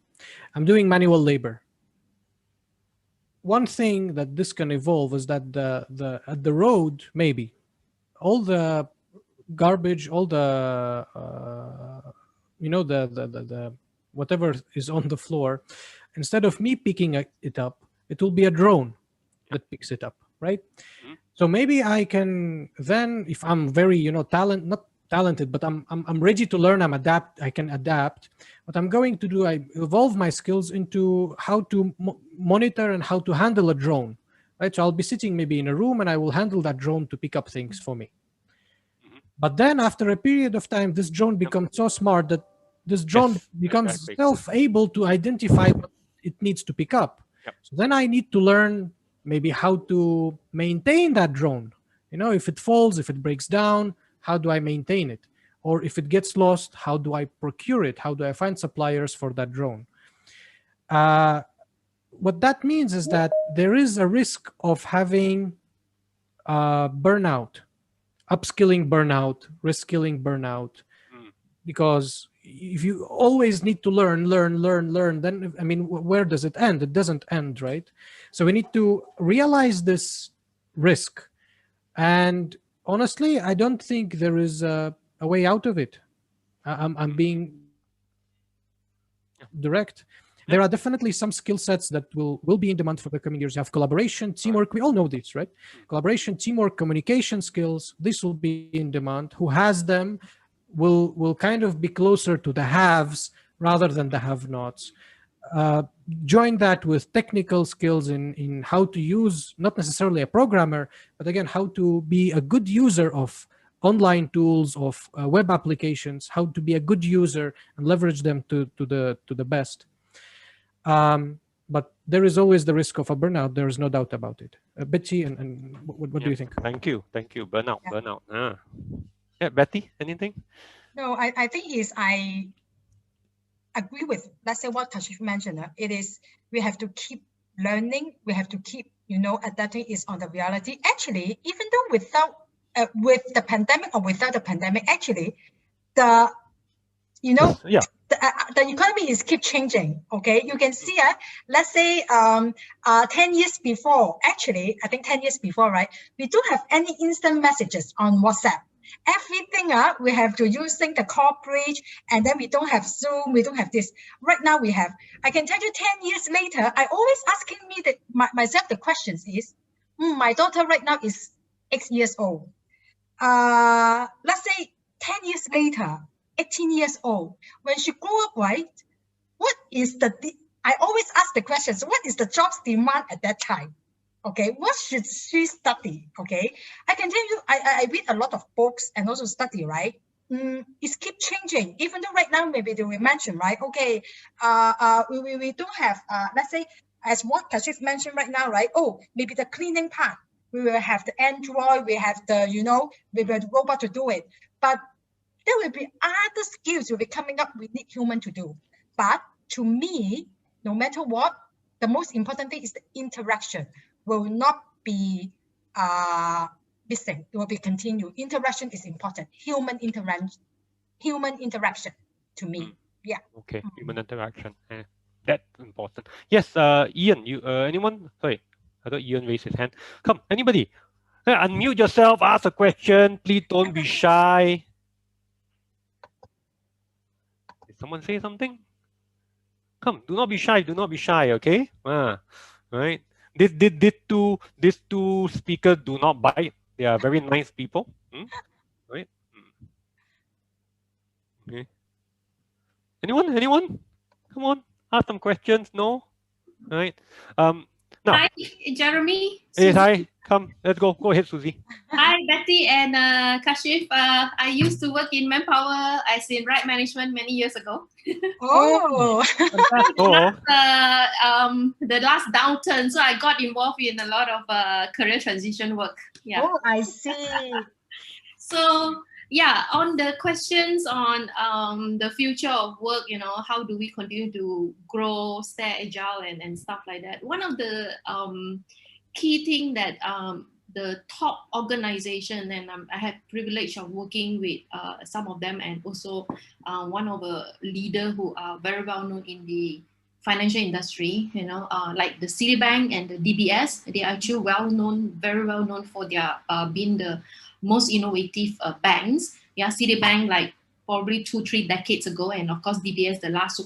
I'm doing manual labor. One thing that this can evolve is that at the road, maybe all the garbage, all the the whatever is on the floor, instead of me picking it up, it will be a drone that picks it up, right? Mm-hmm. So maybe I can then, if I'm very not talented, but I'm ready to learn, I can adapt. What I'm going to do, I evolve my skills into how to monitor and how to handle a drone, right? So I'll be sitting maybe in a room and I will handle that drone to pick up things for me. Mm-hmm. But then after a period of time, this drone becomes so smart that this drone becomes self-able to identify what it needs to pick up. Yep. So then I need to learn maybe how to maintain that drone. If it falls, if it breaks down, how do I maintain it? Or if it gets lost, how do I procure it? How do I find suppliers for that drone? What that means is that there is a risk of having burnout, upskilling burnout, reskilling burnout, because if you always need to learn, then, I mean, where does it end? It doesn't end, right? So we need to realize this risk. And honestly, I don't think there is a way out of it. I'm being direct. There are definitely some skill sets that will be in demand for the coming years. You have collaboration, teamwork. We all know this, right? Collaboration, teamwork, communication skills. This will be in demand. Who has them will kind of be closer to the haves rather than the have-nots. Join that with technical skills in how to use, not necessarily a programmer, but again, how to be a good user of online tools, of web applications, how to be a good user and leverage them to the best. But there is always the risk of a burnout. There is no doubt about it. Betty, and what do you think? Thank you. Burnout. Yeah, Betty, anything? No, I think I agree with, let's say, what Kashif mentioned. It is, we have to keep learning. We have to keep, adapting is on the reality. Actually, even though with the pandemic or without the pandemic, actually, the economy is keep changing. Okay, you can see, let's say 10 years before, actually, I think 10 years before, right? We don't have any instant messages on WhatsApp. Everything we have to using the call bridge, and then we don't have Zoom, we don't have this. Right now we have. I can tell you 10 years later, I always asking me myself the questions is, my daughter right now is 8 years old. Let's say 10 years later, 18 years old, when she grew up, right? What is I always ask the questions, what is the job's demand at that time? Okay, what should she study? Okay, I can tell you, I read a lot of books and also study, right? It's keep changing. Even though right now maybe they will mention, right? Okay, we don't have let's say as what Kashif mentioned right now, right? Oh, maybe the cleaning part. We will have the Android, we have the we will have the robot to do it. But there will be other skills will be coming up. We need human to do. But to me, no matter what, the most important thing is the interaction will not be missing. It will be continued. Interaction is important. Human interaction to me. Yeah. Okay, human interaction. That's important. Yes, Ian, you anyone? Sorry, I thought Ian raised his hand. Come, anybody? Unmute yourself, ask a question. Please don't be shy. Did someone say something? Come, do not be shy. Do not be shy. Okay. Right. These two speakers do not bite. They are very nice people. Right. Okay. Anyone? Come on, ask some questions. No. Right. Now. Hi, Jeremy. Yes, hi. Come, let's go. Go ahead, Susie. Hi, Betty and Kashif. I used to work in Manpower as in right management many years ago. Oh. The last downturn, so I got involved in a lot of career transition work. Yeah. Oh, I see. So yeah, on the questions on the future of work, how do we continue to grow, stay agile and stuff like that. One of the key thing that the top organization, and I had privilege of working with some of them, and also one of a leader who are very well known in the financial industry, like the Citibank and the DBS. They are actually very well known for their being the most innovative banks. Yeah, Citibank like probably 2-3 decades ago, and of course DBS the last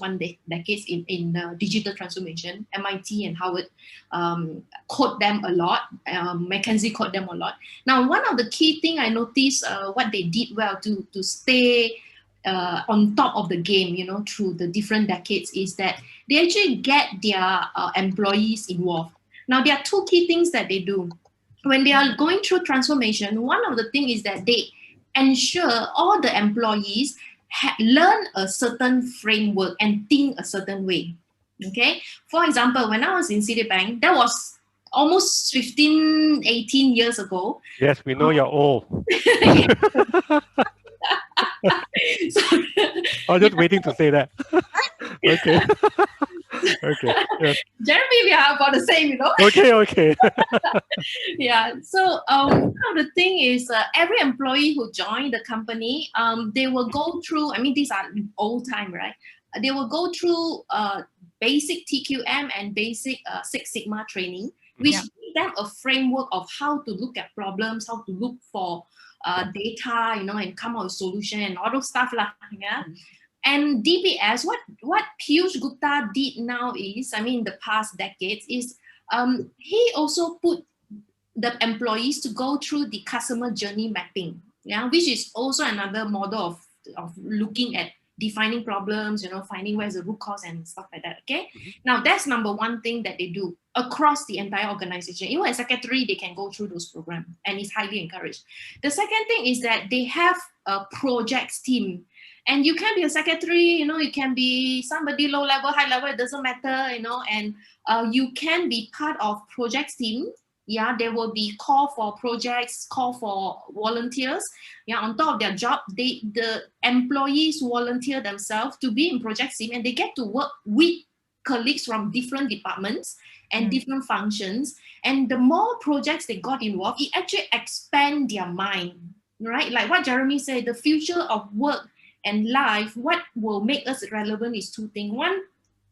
decades in digital transformation. MIT and Harvard quote them a lot. McKinsey quote them a lot. Now, one of the key thing I noticed what they did well to stay on top of the game, through the different decades, is that they actually get their employees involved. Now, there are two key things that they do. When they are going through transformation, one of the things is that they ensure all the employees learn a certain framework and think a certain way. Okay. For example, when I was in Citibank, that was almost 15, 18 years ago. Yes, we know you're old. I was just waiting to say that. Okay. Okay. Yes. Jeremy, we are about the same, Okay. Yeah. So one of the thing is every employee who joined the company, they will go through. I mean, these are old time, right? They will go through basic TQM and basic Six Sigma training, which give them a framework of how to look at problems, how to look for data, and come up with solution and all those stuff, yeah. And DBS, what Piyush Gupta did now is, in the past decades, is he also put the employees to go through the customer journey mapping, which is also another model of looking at defining problems, finding where's the root cause and stuff like that. Okay. Now that's number one thing that they do across the entire organization. Even as secretary, they can go through those programs, and it's highly encouraged. The second thing is that they have a projects team. And you can be a secretary, you can be somebody low level, high level, it doesn't matter, and you can be part of projects team. Yeah, there will be call for projects, call for volunteers. Yeah, on top of their job, the employees volunteer themselves to be in projects team, and they get to work with colleagues from different departments and different functions. And the more projects they got involved, it actually expands their mind, right? Like what Jeremy said, the future of work and life, what will make us relevant is two things. One,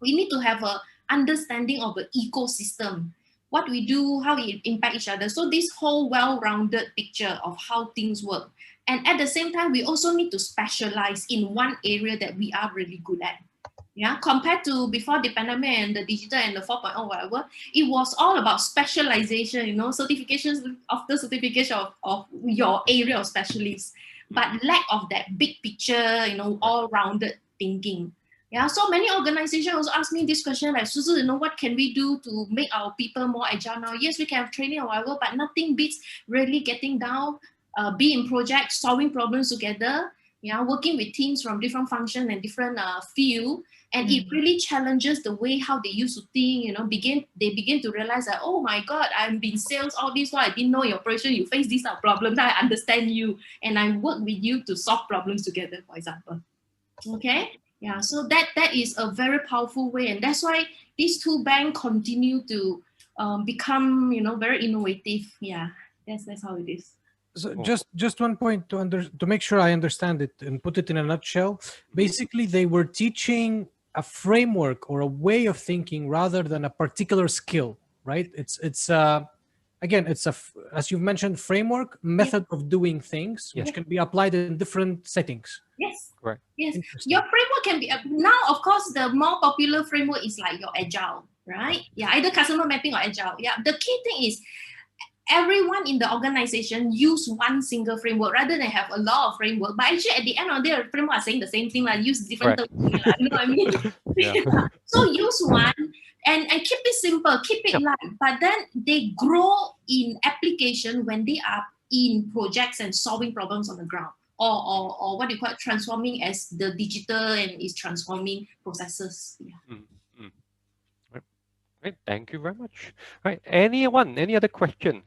we need to have an understanding of the ecosystem, what we do, how we impact each other. So this whole well-rounded picture of how things work. And at the same time, we also need to specialize in one area that we are really good at. Yeah, compared to before the pandemic and the digital and the 4.0, whatever, it was all about specialization, you know, certifications after certification of your area of specialists, but lack of that big picture, you know, all-rounded thinking. Yeah, so many organizations also ask me this question, like, Suzu, you know, what can we do to make our people more agile now? Yes, we can have training or whatever, but nothing beats really getting down, be in projects, solving problems together, yeah, working with teams from different functions and different field. And it really challenges the way how they used to think, you know, they begin to realize that, oh my God, I've been sales all this while, I didn't know your operation, you face these problems, I understand you, and I work with you to solve problems together, for example. Okay, yeah, so that is a very powerful way, and that's why these two banks continue to become, you know, very innovative. Yeah, that's how it is. So just one point to make sure I understand it and put it in a nutshell. Basically, they were teaching a framework or a way of thinking rather than a particular skill, right? It's again, it's as you've mentioned, framework, method of doing things, which can be applied in different settings. Yes. Right. Yes. Your framework can be now. Of course, the more popular framework is like your agile, right? Yeah, either customer mapping or agile. Yeah. The key thing is, everyone in the organization use one single framework rather than have a lot of framework. But actually, at the end of the day, framework are saying the same thing, like use different terms. You know what I mean? So use one and keep it simple, keep it light. But then they grow in application when they are in projects and solving problems on the ground, or what you call it, transforming as the digital and is transforming processes. Yeah. Right. Thank you very much. Right. Anyone? Any other questions?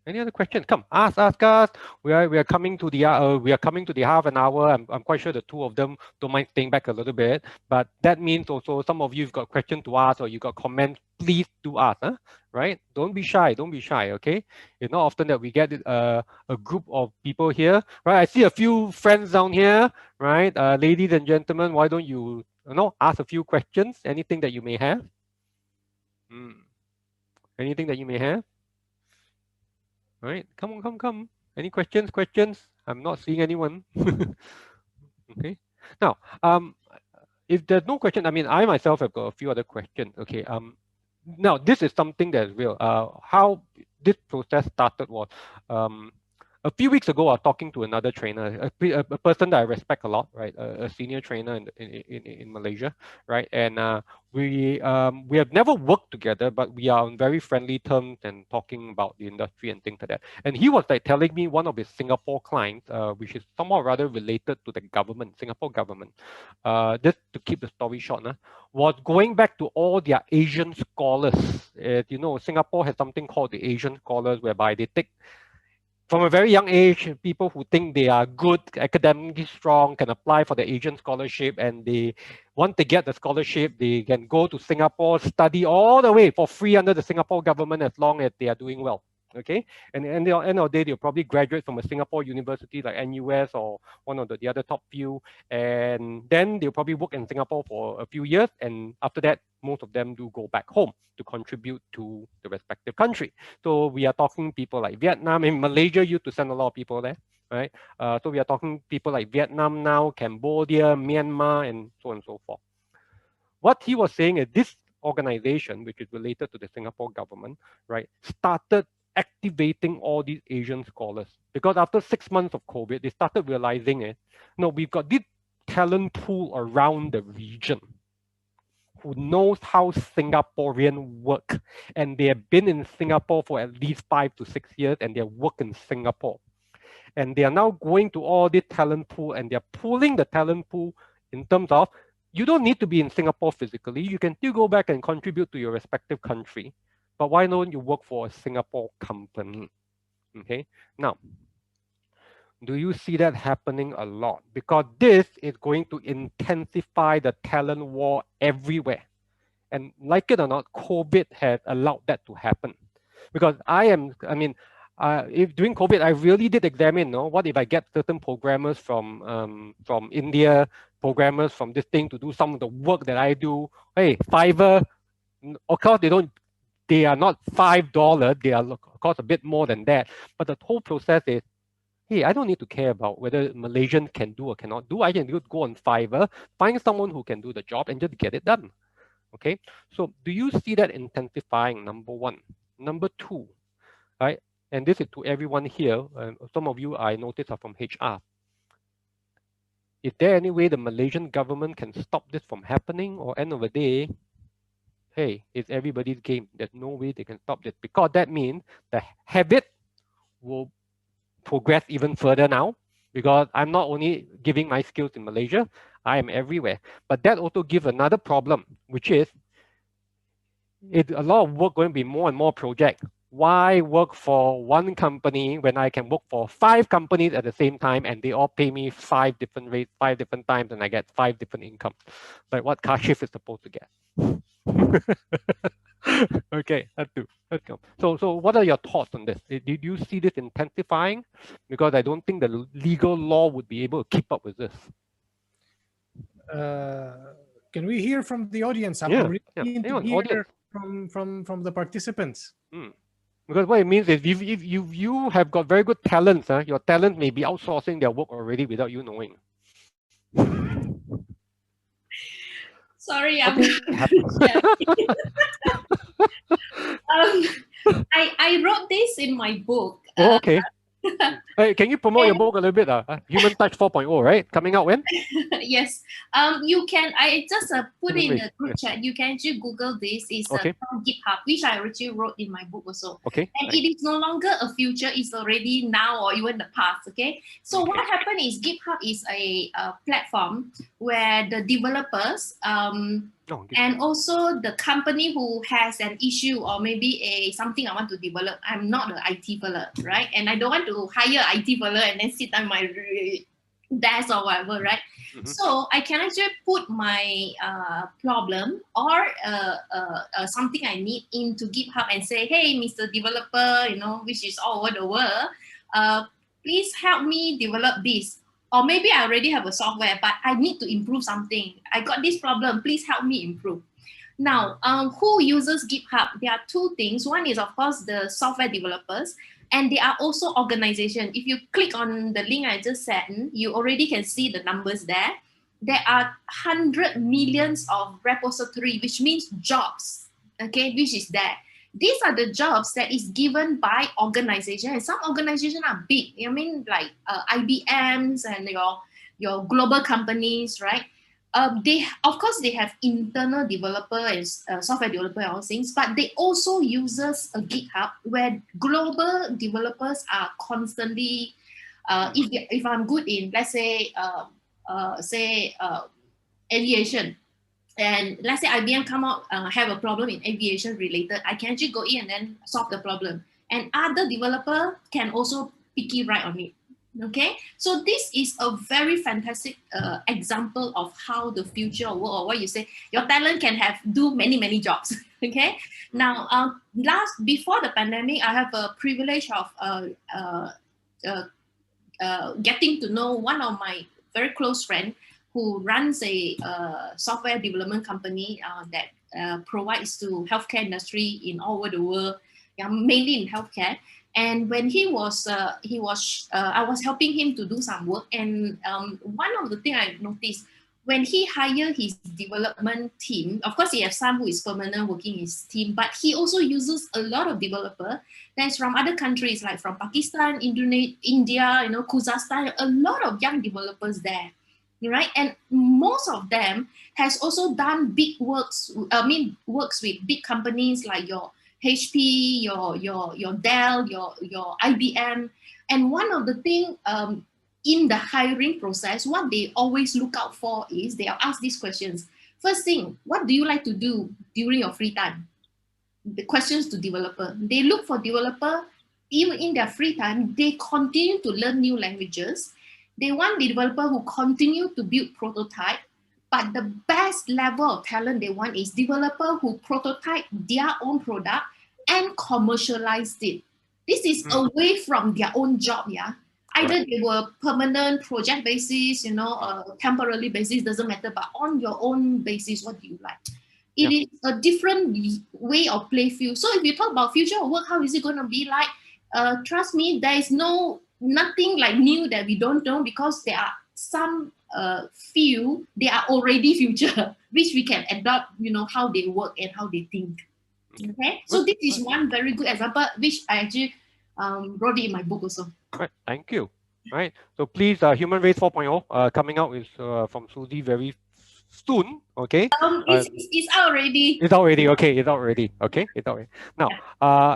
Any other questions? Come, ask us. We are coming to the half an hour. I'm quite sure the two of them don't mind staying back a little bit. But that means also some of you've got questions to ask or you got comments. Please do ask. Right? Don't be shy. Don't be shy. Okay. It's not often that we get a group of people here. Right. I see a few friends down here. Right. Ladies and gentlemen, why don't you ask a few questions? Anything that you may have. Anything that you may have? All right, come on. Any questions? I'm not seeing anyone. Okay. Now, if there's no question, I mean, I myself have got a few other questions. Okay. Now this is something that is real. How this process started was, a few weeks ago, I was talking to another trainer, a person that I respect a lot, right? A senior trainer in Malaysia, right? And we have never worked together, but we are on very friendly terms and talking about the industry and things like that. And he was like telling me one of his Singapore clients, which is somewhat rather related to the government, Singapore government, just to keep the story short, was going back to all their Asian scholars. You know, Singapore has something called the Asian scholars, whereby they take, from a very young age, people who think they are good, academically strong, can apply for the Asian scholarship, and once they get the scholarship, they can go to Singapore, study all the way for free under the Singapore government as long as they are doing well. Okay, and at the end of the day, they'll probably graduate from a Singapore university like NUS or one of the other top few, and then they'll probably work in Singapore for a few years, and after that, most of them do go back home to contribute to the respective country. So we are talking people like Vietnam. In Malaysia used to send a lot of people there, right? So we are talking people like Vietnam now, Cambodia, Myanmar, and so on and so forth. What he was saying is this organization, which is related to the Singapore government, right, started activating all these Asian scholars, because after 6 months of COVID, they started realizing we've got this talent pool around the region who knows how Singaporean work, and they have been in Singapore for at least 5 to 6 years, and they work in Singapore, and they are now going to all this talent pool, and they're pooling the talent pool in terms of, you don't need to be in Singapore physically, you can still go back and contribute to your respective country. But why don't you work for a Singapore company? Okay, now, do you see that happening a lot? Because this is going to intensify the talent war everywhere. And like it or not, COVID has allowed that to happen. Because if during COVID, I really did examine, what if I get certain programmers from India, programmers from this thing to do some of the work that I do. Hey, Fiverr, of course, they are not $5, they are of course a bit more than that. But the whole process is, hey, I don't need to care about whether Malaysian can do or cannot do. I can go on Fiverr, find someone who can do the job and just get it done. Okay, so do you see that intensifying? Number one. Number two, right? And this is to everyone here. Some of you I noticed are from HR. Is there any way the Malaysian government can stop this from happening, or end of the day, hey, it's everybody's game. There's no way they can stop this, because that means the habit will progress even further now, because I'm not only giving my skills in Malaysia, I am everywhere. But that also gives another problem, which is it's a lot of work going to be more and more project. Why work for one company when I can work for 5 companies at the same time and they all pay me 5 different rates, 5 different times, and I get 5 different income, like what Kashif is supposed to get. Okay, let's go. So what are your thoughts on this? Did you see this intensifying? Because I don't think the legal law would be able to keep up with this. Can we hear from the audience? I'm really keen to hear from the participants. Because what it means is if you have got very good talents, your talent may be outsourcing their work already without you knowing. Sorry, I wrote this in my book. Oh, okay. Hey, can you promote your book a little bit? Human Touch 4.0, right? Coming out when? Yes. You can. I just put in the group chat. You can actually Google this. It's GitHub, which I already wrote in my book also. Okay. And it is no longer a future. It's already now or even the past. Okay. So what happened is GitHub is a platform where the developers and also the company who has an issue or maybe something I want to develop. I'm not an IT fella, right? And I don't want to hire IT fella and then sit on my desk or whatever, right? So I can actually put my problem or something I need into GitHub and say, hey, Mr. Developer, which is all over the world, please help me develop this. Or maybe I already have a software, but I need to improve something. I got this problem. Please help me improve. Now, who uses GitHub? There are 2 things. One is, of course, the software developers, and there are also organizations. If you click on the link I just sent, you already can see the numbers there. There are 100 millions of repository, which means jobs, okay, which is there. These are the jobs that is given by organizations, and some organizations are big. I mean, like IBMs and your global companies, right? They, of course, they have internal developer and software developer and all things, but they also uses a GitHub where global developers are constantly. If I'm good in, let's say, aviation. And let's say IBM come out, have a problem in aviation related, I can actually go in and then solve the problem. And other developer can also picky right on it. Okay, so this is a very fantastic example of how the future of work, or what you say, your talent can do many jobs. Okay, now before the pandemic, I have a privilege of getting to know one of my very close friends who runs a software development company that provides to healthcare industry in all over the world, mainly in healthcare. And when I was helping him to do some work. And one of the things I noticed, when he hired his development team, of course he has some who is permanent working in his team, but he also uses a lot of developer that's from other countries, like from Pakistan, Indonesia, India, Kazakhstan, a lot of young developers there. Right, and most of them has also done big works. Works with big companies like your HP, your Dell, your IBM. And one of the things in the hiring process, what they always look out for is they'll ask these questions. First thing, what do you like to do during your free time? The questions to developer. They look for developer even in their free time. They continue to learn new languages. They want the developer who continue to build prototype, but the best level of talent they want is developer who prototype their own product and commercialized it. This is away from their own job, yeah. Either they were permanent project basis, temporary basis, doesn't matter, but on your own basis, what do you like? It is a different way of play field. So if you talk about future of work, how is it going to be like? Trust me, there is no nothing like new that we don't know, because there are some few, they are already future, which we can adopt, you know, how they work and how they think. Okay, so this is one very good example, which I actually wrote it in my book also. Right, thank you. Right, so please, Human Race 4.0 coming out is from Susie very soon. Okay, it's out already. It's already okay. It's already okay. It's already now.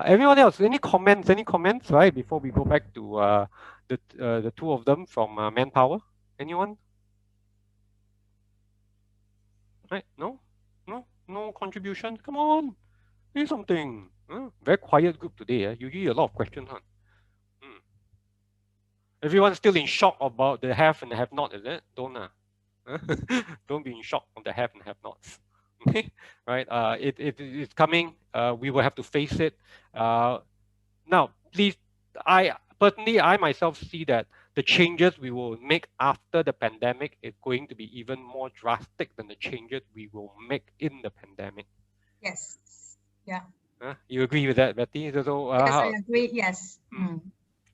Everyone else, any comments? Any comments? Right before we go back to the two of them from Manpower. Anyone? Right? No, no contribution. Come on, do something. Very quiet group today. Usually a lot of questions, huh? Everyone's still in shock about the have and the have not, is it? Don't don't be in shock of the have and have nots. Okay, right? It's coming. We will have to face it. Now, please, I myself see that the changes we will make after the pandemic is going to be even more drastic than the changes we will make in the pandemic. Yes. Yeah. You agree with that, Betty? So, yes, I agree. Yes.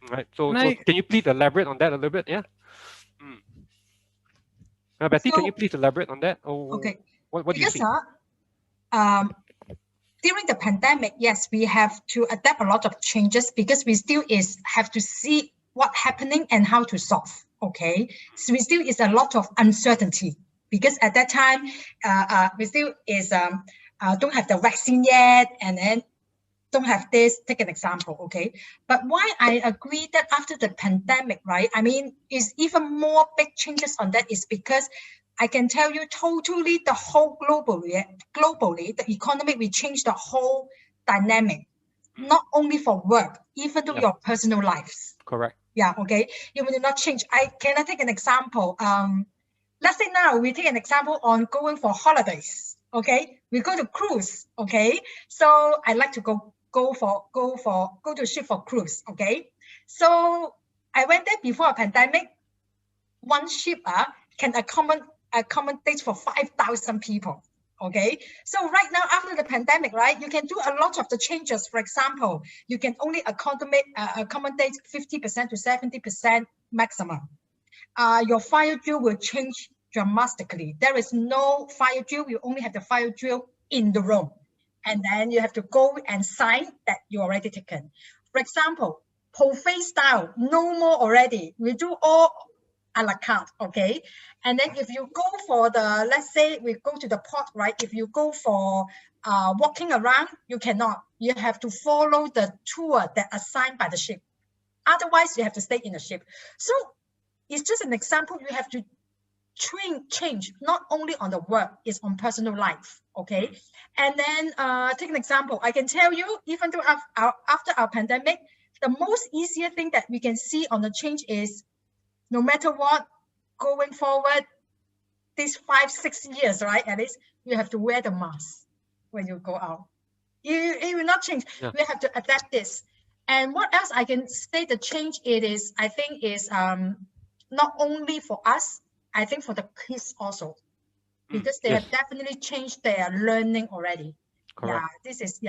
Right. So can you please elaborate on that a little bit? Yeah. Betty, can you please elaborate on that? Okay. What do you think? During the pandemic, yes, we have to adapt a lot of changes because we still have to see what's happening and how to solve. Okay. So we still is a lot of uncertainty because at that time, we still don't have the vaccine yet, and then don't have this. Take an example, okay? But why I agree that after the pandemic, right? I mean, is even more big changes on that is because I can tell you totally the whole globally, the economy will change the whole dynamic, not only for work, even to your personal lives. Correct. Yeah, okay. You will not change. Can I take an example? Let's say now we take an example on going for holidays. Okay, we go to cruise. Okay, so I like to go to ship for cruise. Okay, so I went there before a pandemic. One ship can accommodate for 5,000 people. Okay, so right now after the pandemic, right, you can do a lot of the changes. For example, you can only accommodate 50% to 70% maximum. Your fire drill will change dramatically. There is no fire drill. You only have the fire drill in the room. And then you have to go and sign that you already taken. For example, buffet style, no more already. We do all a la carte, okay? And then if you go for the, let's say we go to the port, right? If you go for walking around, you cannot. You have to follow the tour that assigned by the ship. Otherwise, you have to stay in the ship. So it's just an example. You have to change not only on the work, it's on personal life. Okay, and then take an example. I can tell you, even though after our pandemic, the most easier thing that we can see on the change is, no matter what, going forward, these 5-6 years, right? At least you have to wear the mask when you go out. It will not change. Yeah. We have to adapt this. And what else I can say the change it is, I think is not only for us, I think for the kids also, because they have definitely changed their learning already. Correct. Yeah, this is,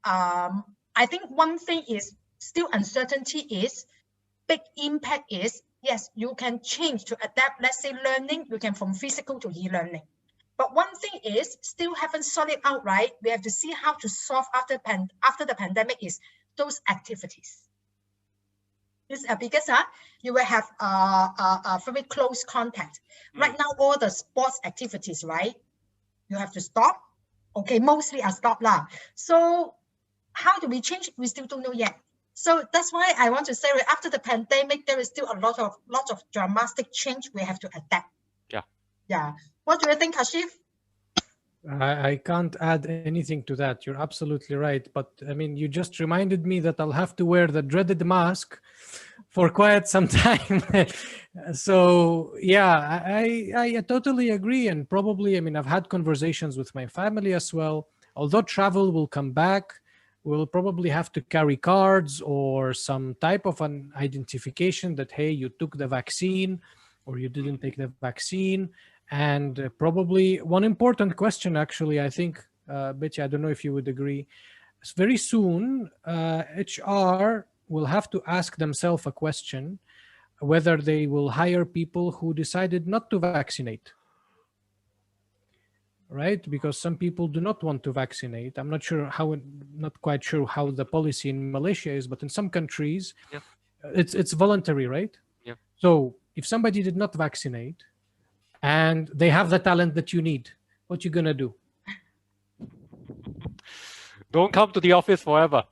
I think one thing is still uncertainty is, big impact is, yes, you can change to adapt, let's say learning, you can from physical to e-learning. But one thing is still haven't sorted out, right? We have to see how to solve after the pandemic is those activities. It's because you will have a very close contact. Right now, all the sports activities, right? You have to stop. Okay, mostly are stop lah. So how do we change? We still don't know yet. So that's why I want to say after the pandemic, there is still a lot of dramatic change we have to adapt. Yeah. Yeah. What do you think, Kashif? I can't add anything to that. You're absolutely right. But I mean, you just reminded me that I'll have to wear the dreaded mask for quite some time. So yeah, I totally agree. And probably, I mean, I've had conversations with my family as well. Although travel will come back, we'll probably have to carry cards or some type of an identification that, hey, you took the vaccine or you didn't take the vaccine. And probably one important question, actually, I think, Betty, I don't know if you would agree. Very soon, HR will have to ask themselves a question whether they will hire people who decided not to vaccinate. Right? Because some people do not want to vaccinate. I'm not sure how, not quite sure how the policy in Malaysia is, but in some countries, Yeah. it's voluntary, right? Yeah. So if somebody did not vaccinate and they have the talent that you need, what you gonna do? Don't come to the office forever.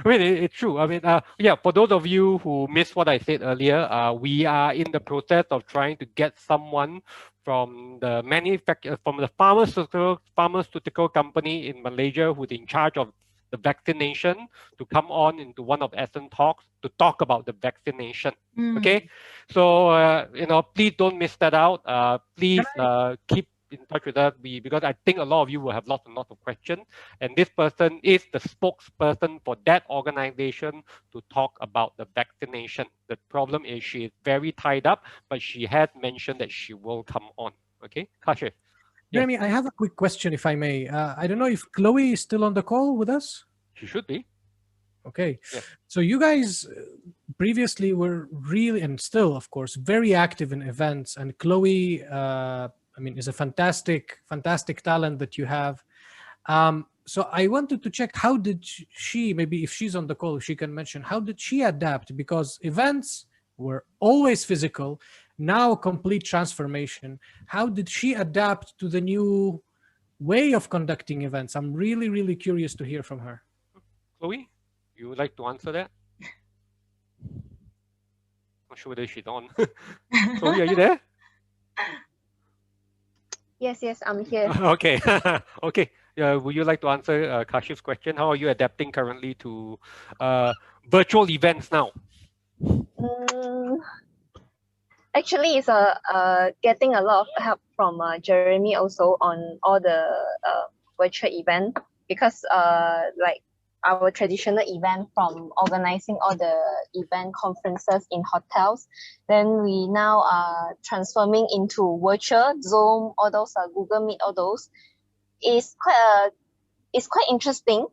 I mean, it's true. I mean, yeah, for those of you who missed what I said earlier, we are in the process of trying to get someone from the pharmaceutical company in Malaysia who's in charge of the vaccination to come on into one of ATCEN talks to talk about the vaccination. Okay, so please don't miss that out. Please keep in touch with us, because I think a lot of you will have lots and lots of questions, and this person is the spokesperson for that organization to talk about the vaccination. The problem is she is very tied up, but she had mentioned that she will come on. Okay, Kashif. Jeremy, I have a quick question, if I may. I don't know if Chloe is still on the call with us. She should be. Okay. Yeah. So you guys previously were really, and still, of course, very active in events. And Chloe, I mean, is a fantastic talent that you have. So I wanted to check, how did she, maybe if she's on the call, she can mention, how did she adapt? Because events were always physical, now complete transformation. How did she adapt to the new way of conducting events? I'm really, really curious to hear from her. Chloe, you would like to answer that? Not sure whether she's on. Chloe, are you there? Yes, I'm here. Okay. Okay. Would you like to answer Kashif's question? How are you adapting currently to virtual events now? Actually, it's getting a lot of help from Jeremy also on all the virtual event, because like our traditional event from organizing all the event conferences in hotels, then we now are transforming into virtual Zoom, all those Google Meet, all those. It's quite interesting,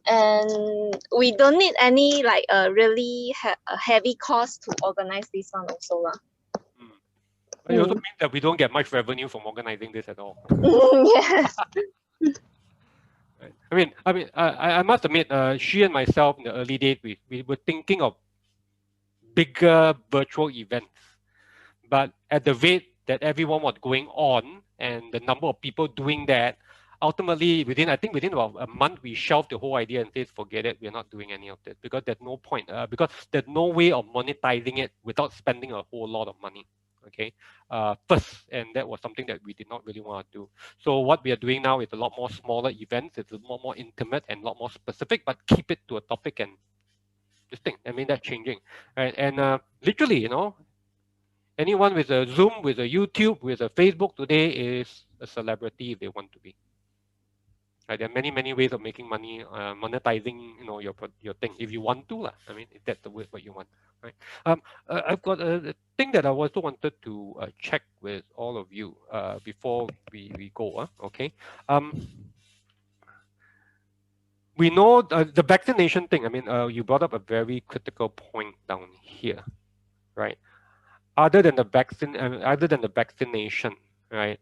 and we don't need any like really heavy cost to organize this one also lah. It also means that we don't get much revenue from organizing this at all. Yes. I must admit, she and myself in the early days, we were thinking of bigger virtual events, but at the rate that everyone was going on and the number of people doing that, ultimately within about a month, we shelved the whole idea and said, forget it, we're not doing any of this, because there's no point, because there's no way of monetizing it without spending a whole lot of money. Okay, first, and that was something that we did not really want to do. So what we are doing now is a lot more smaller events. It's a lot more intimate and a lot more specific, but keep it to a topic and this thing. I mean, that's changing, right? And literally, anyone with a Zoom, with a YouTube, with a Facebook today is a celebrity if they want to be. Right? There are many ways of making money, monetizing, your thing if you want to, I mean, if that's the way what you want, right? I've got a thing that I also wanted to check with all of you before we go. Okay. We know the vaccination thing. I mean, you brought up a very critical point down here, right? Other than the vaccination, right?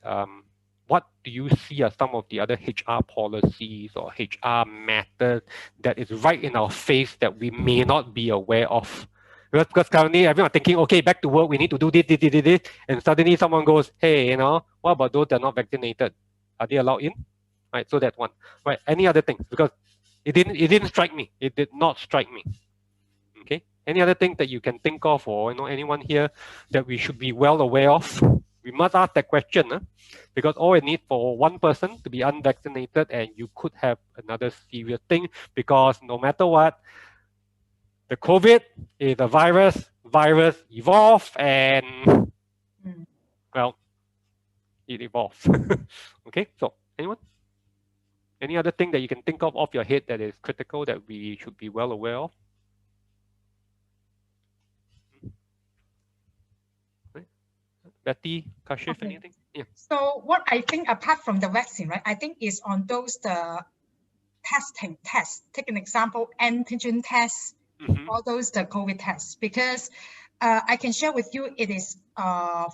What do you see as some of the other HR policies or HR methods that is right in our face that we may not be aware of? Because currently everyone thinking, okay, back to work, we need to do this, and suddenly someone goes, hey, what about those that are not vaccinated? Are they allowed in? Right, so that's one. Right, any other things? Because it didn't strike me. It did not strike me. Okay, any other thing that you can think of, or anyone here that we should be well aware of? We must ask that question, because all it needs for one person to be unvaccinated, and you could have another serious thing, because no matter what, the COVID is a virus evolves, and well, it evolves. Okay, so anyone? Any other thing that you can think of off your head that is critical that we should be well aware of? Betty, Kashif, anything? Yeah. So what I think, apart from the vaccine, right, I think is on those the testing tests. Take an example, antigen tests, all those the COVID tests, because I can share with you, it is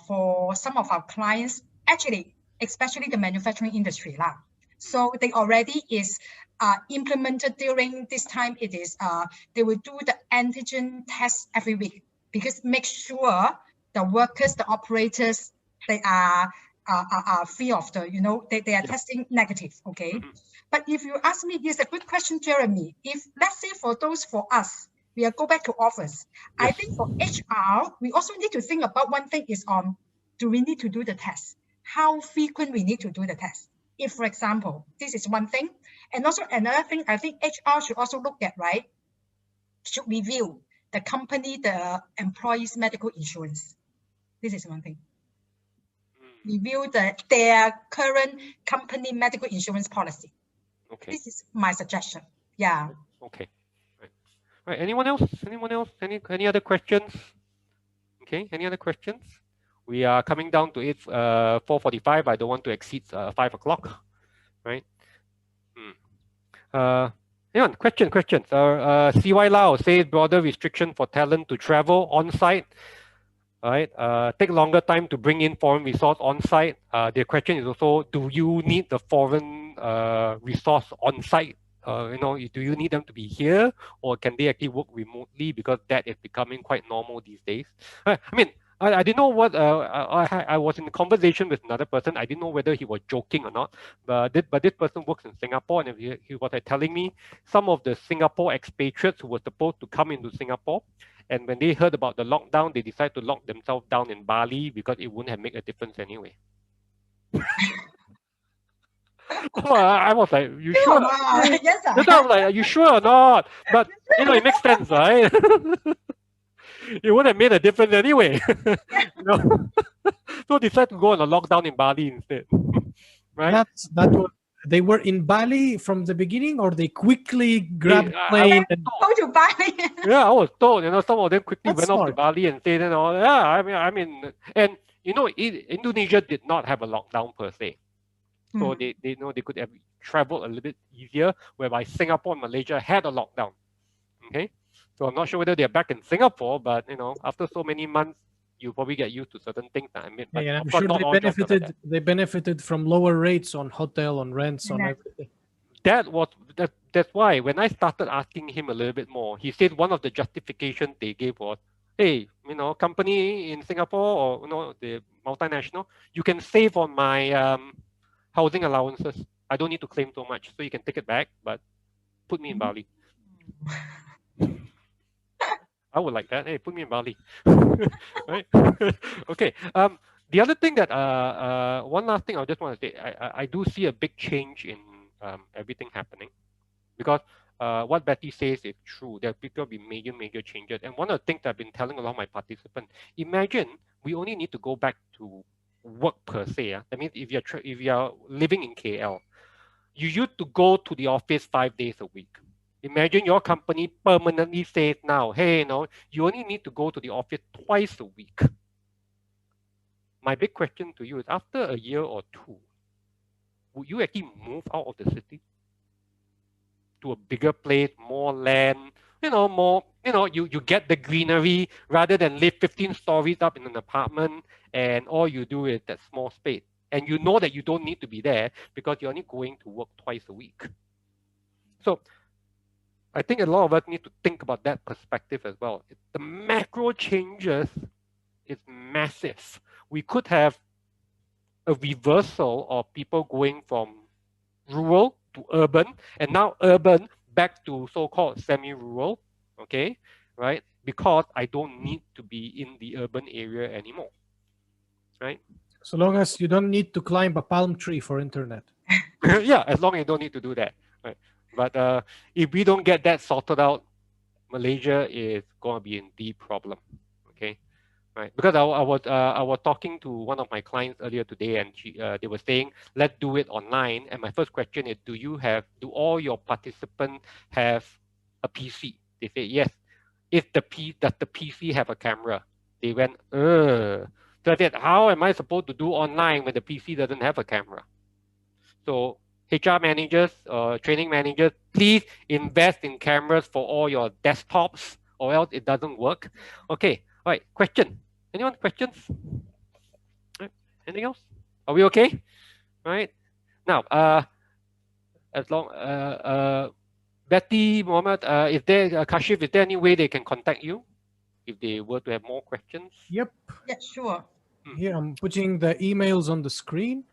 for some of our clients, actually, especially the manufacturing industry lah. So they already is implemented during this time. It is they will do the antigen test every week, because make sure the workers, the operators, they are free of the, you know, they are testing negative. Okay. But if you ask me, it's a good question, Jeremy. If let's say for those for us, we are go back to office. I think for HR, we also need to think about one thing is on, do we need to do the test? How frequent we need to do the test? If, for example, this is one thing. And also another thing, I think HR should also look at, right? Should review the company, the employees' medical insurance. This is one thing. Review their current company medical insurance policy. Okay. This is my suggestion. Yeah. Okay. Right. Anyone else? Anyone else? Any other questions? Okay. Any other questions? We are coming down to it 4:45. I don't want to exceed 5 o'clock. Right. Anyone? Questions? CY Lau says broader restriction for talent to travel on site. Right. Take longer time to bring in foreign resource on site. The question is also, do you need the foreign resource on site? You know, do you need them to be here, or can they actually work remotely, because that is becoming quite normal these days? I mean, I didn't know what I was in a conversation with another person. I didn't know whether he was joking or not, but this person works in Singapore, and he was telling me some of the Singapore expatriates who were supposed to come into Singapore, and when they heard about the lockdown, they decided to lock themselves down in Bali because it wouldn't have made a difference anyway. Oh, I was like, you sure? Yes, I was like, are you sure or not? But you know, it makes sense, right? It wouldn't have made a difference anyway. You know? So decide to go on a lockdown in Bali instead. Right? That was, they were in Bali from the beginning, or they quickly grabbed a plane and go to Bali. Yeah, I was told, you know, some of them quickly That's went off to smart. Bali and stayed and all. Yeah, I mean, and you know, Indonesia did not have a lockdown per se. So they know they could have traveled a little bit easier, whereby Singapore and Malaysia had a lockdown. Okay, so I'm not sure whether they're back in Singapore, but you know, after so many months, you probably get used to certain things. I mean, but yeah, of I'm course, sure not all jobs are like that. they benefited from lower rates on hotel, on rents, on everything. That's why when I started asking him a little bit more, he said one of the justifications they gave was, hey, you know, company in Singapore, or you know, the multinational, you can save on my housing allowances. I don't need to claim so much, so you can take it back, but put me in Bali. I would like that. Hey, put me in Bali. Right? Okay. The other thing that one last thing I just want to say, I do see a big change in everything happening, because what Betty says is true. There will be major changes. And one of the things I've been telling a lot of my participants, imagine we only need to go back to work per se. That means if you're living in KL, you used to go to the office 5 days a week. Imagine your company permanently says now, hey, you know, you only need to go to the office twice a week. My big question to you is, after a year or two, would you actually move out of the city to a bigger place, more land, you know, more, you know, you get the greenery rather than live 15 stories up in an apartment and all you do is that small space. And you know that you don't need to be there because you're only going to work twice a week. So I think a lot of us need to think about that perspective as well. The macro changes is massive. We could have a reversal of people going from rural to urban, and now urban back to so-called semi-rural, okay, right? Because I don't need to be in the urban area anymore, right? So long as you don't need to climb a palm tree for internet. Yeah, as long as you don't need to do that, right? But if we don't get that sorted out, Malaysia is going to be in deep problem, okay? Right, because I was talking to one of my clients earlier today, and they were saying, let's do it online. And my first question is, do all your participants have a PC? They say yes. Does the PC have a camera? They went, So I said, how am I supposed to do online when the PC doesn't have a camera? So HR managers or training managers, please invest in cameras for all your desktops, or else it doesn't work. Okay, all right, question. Anyone questions? Anything else? Are we okay? All right. Now, as long Betty, Mohammad, if there Kashif, is there any way they can contact you if they were to have more questions? Yep. Yeah, sure. Here I'm putting the emails on the screen.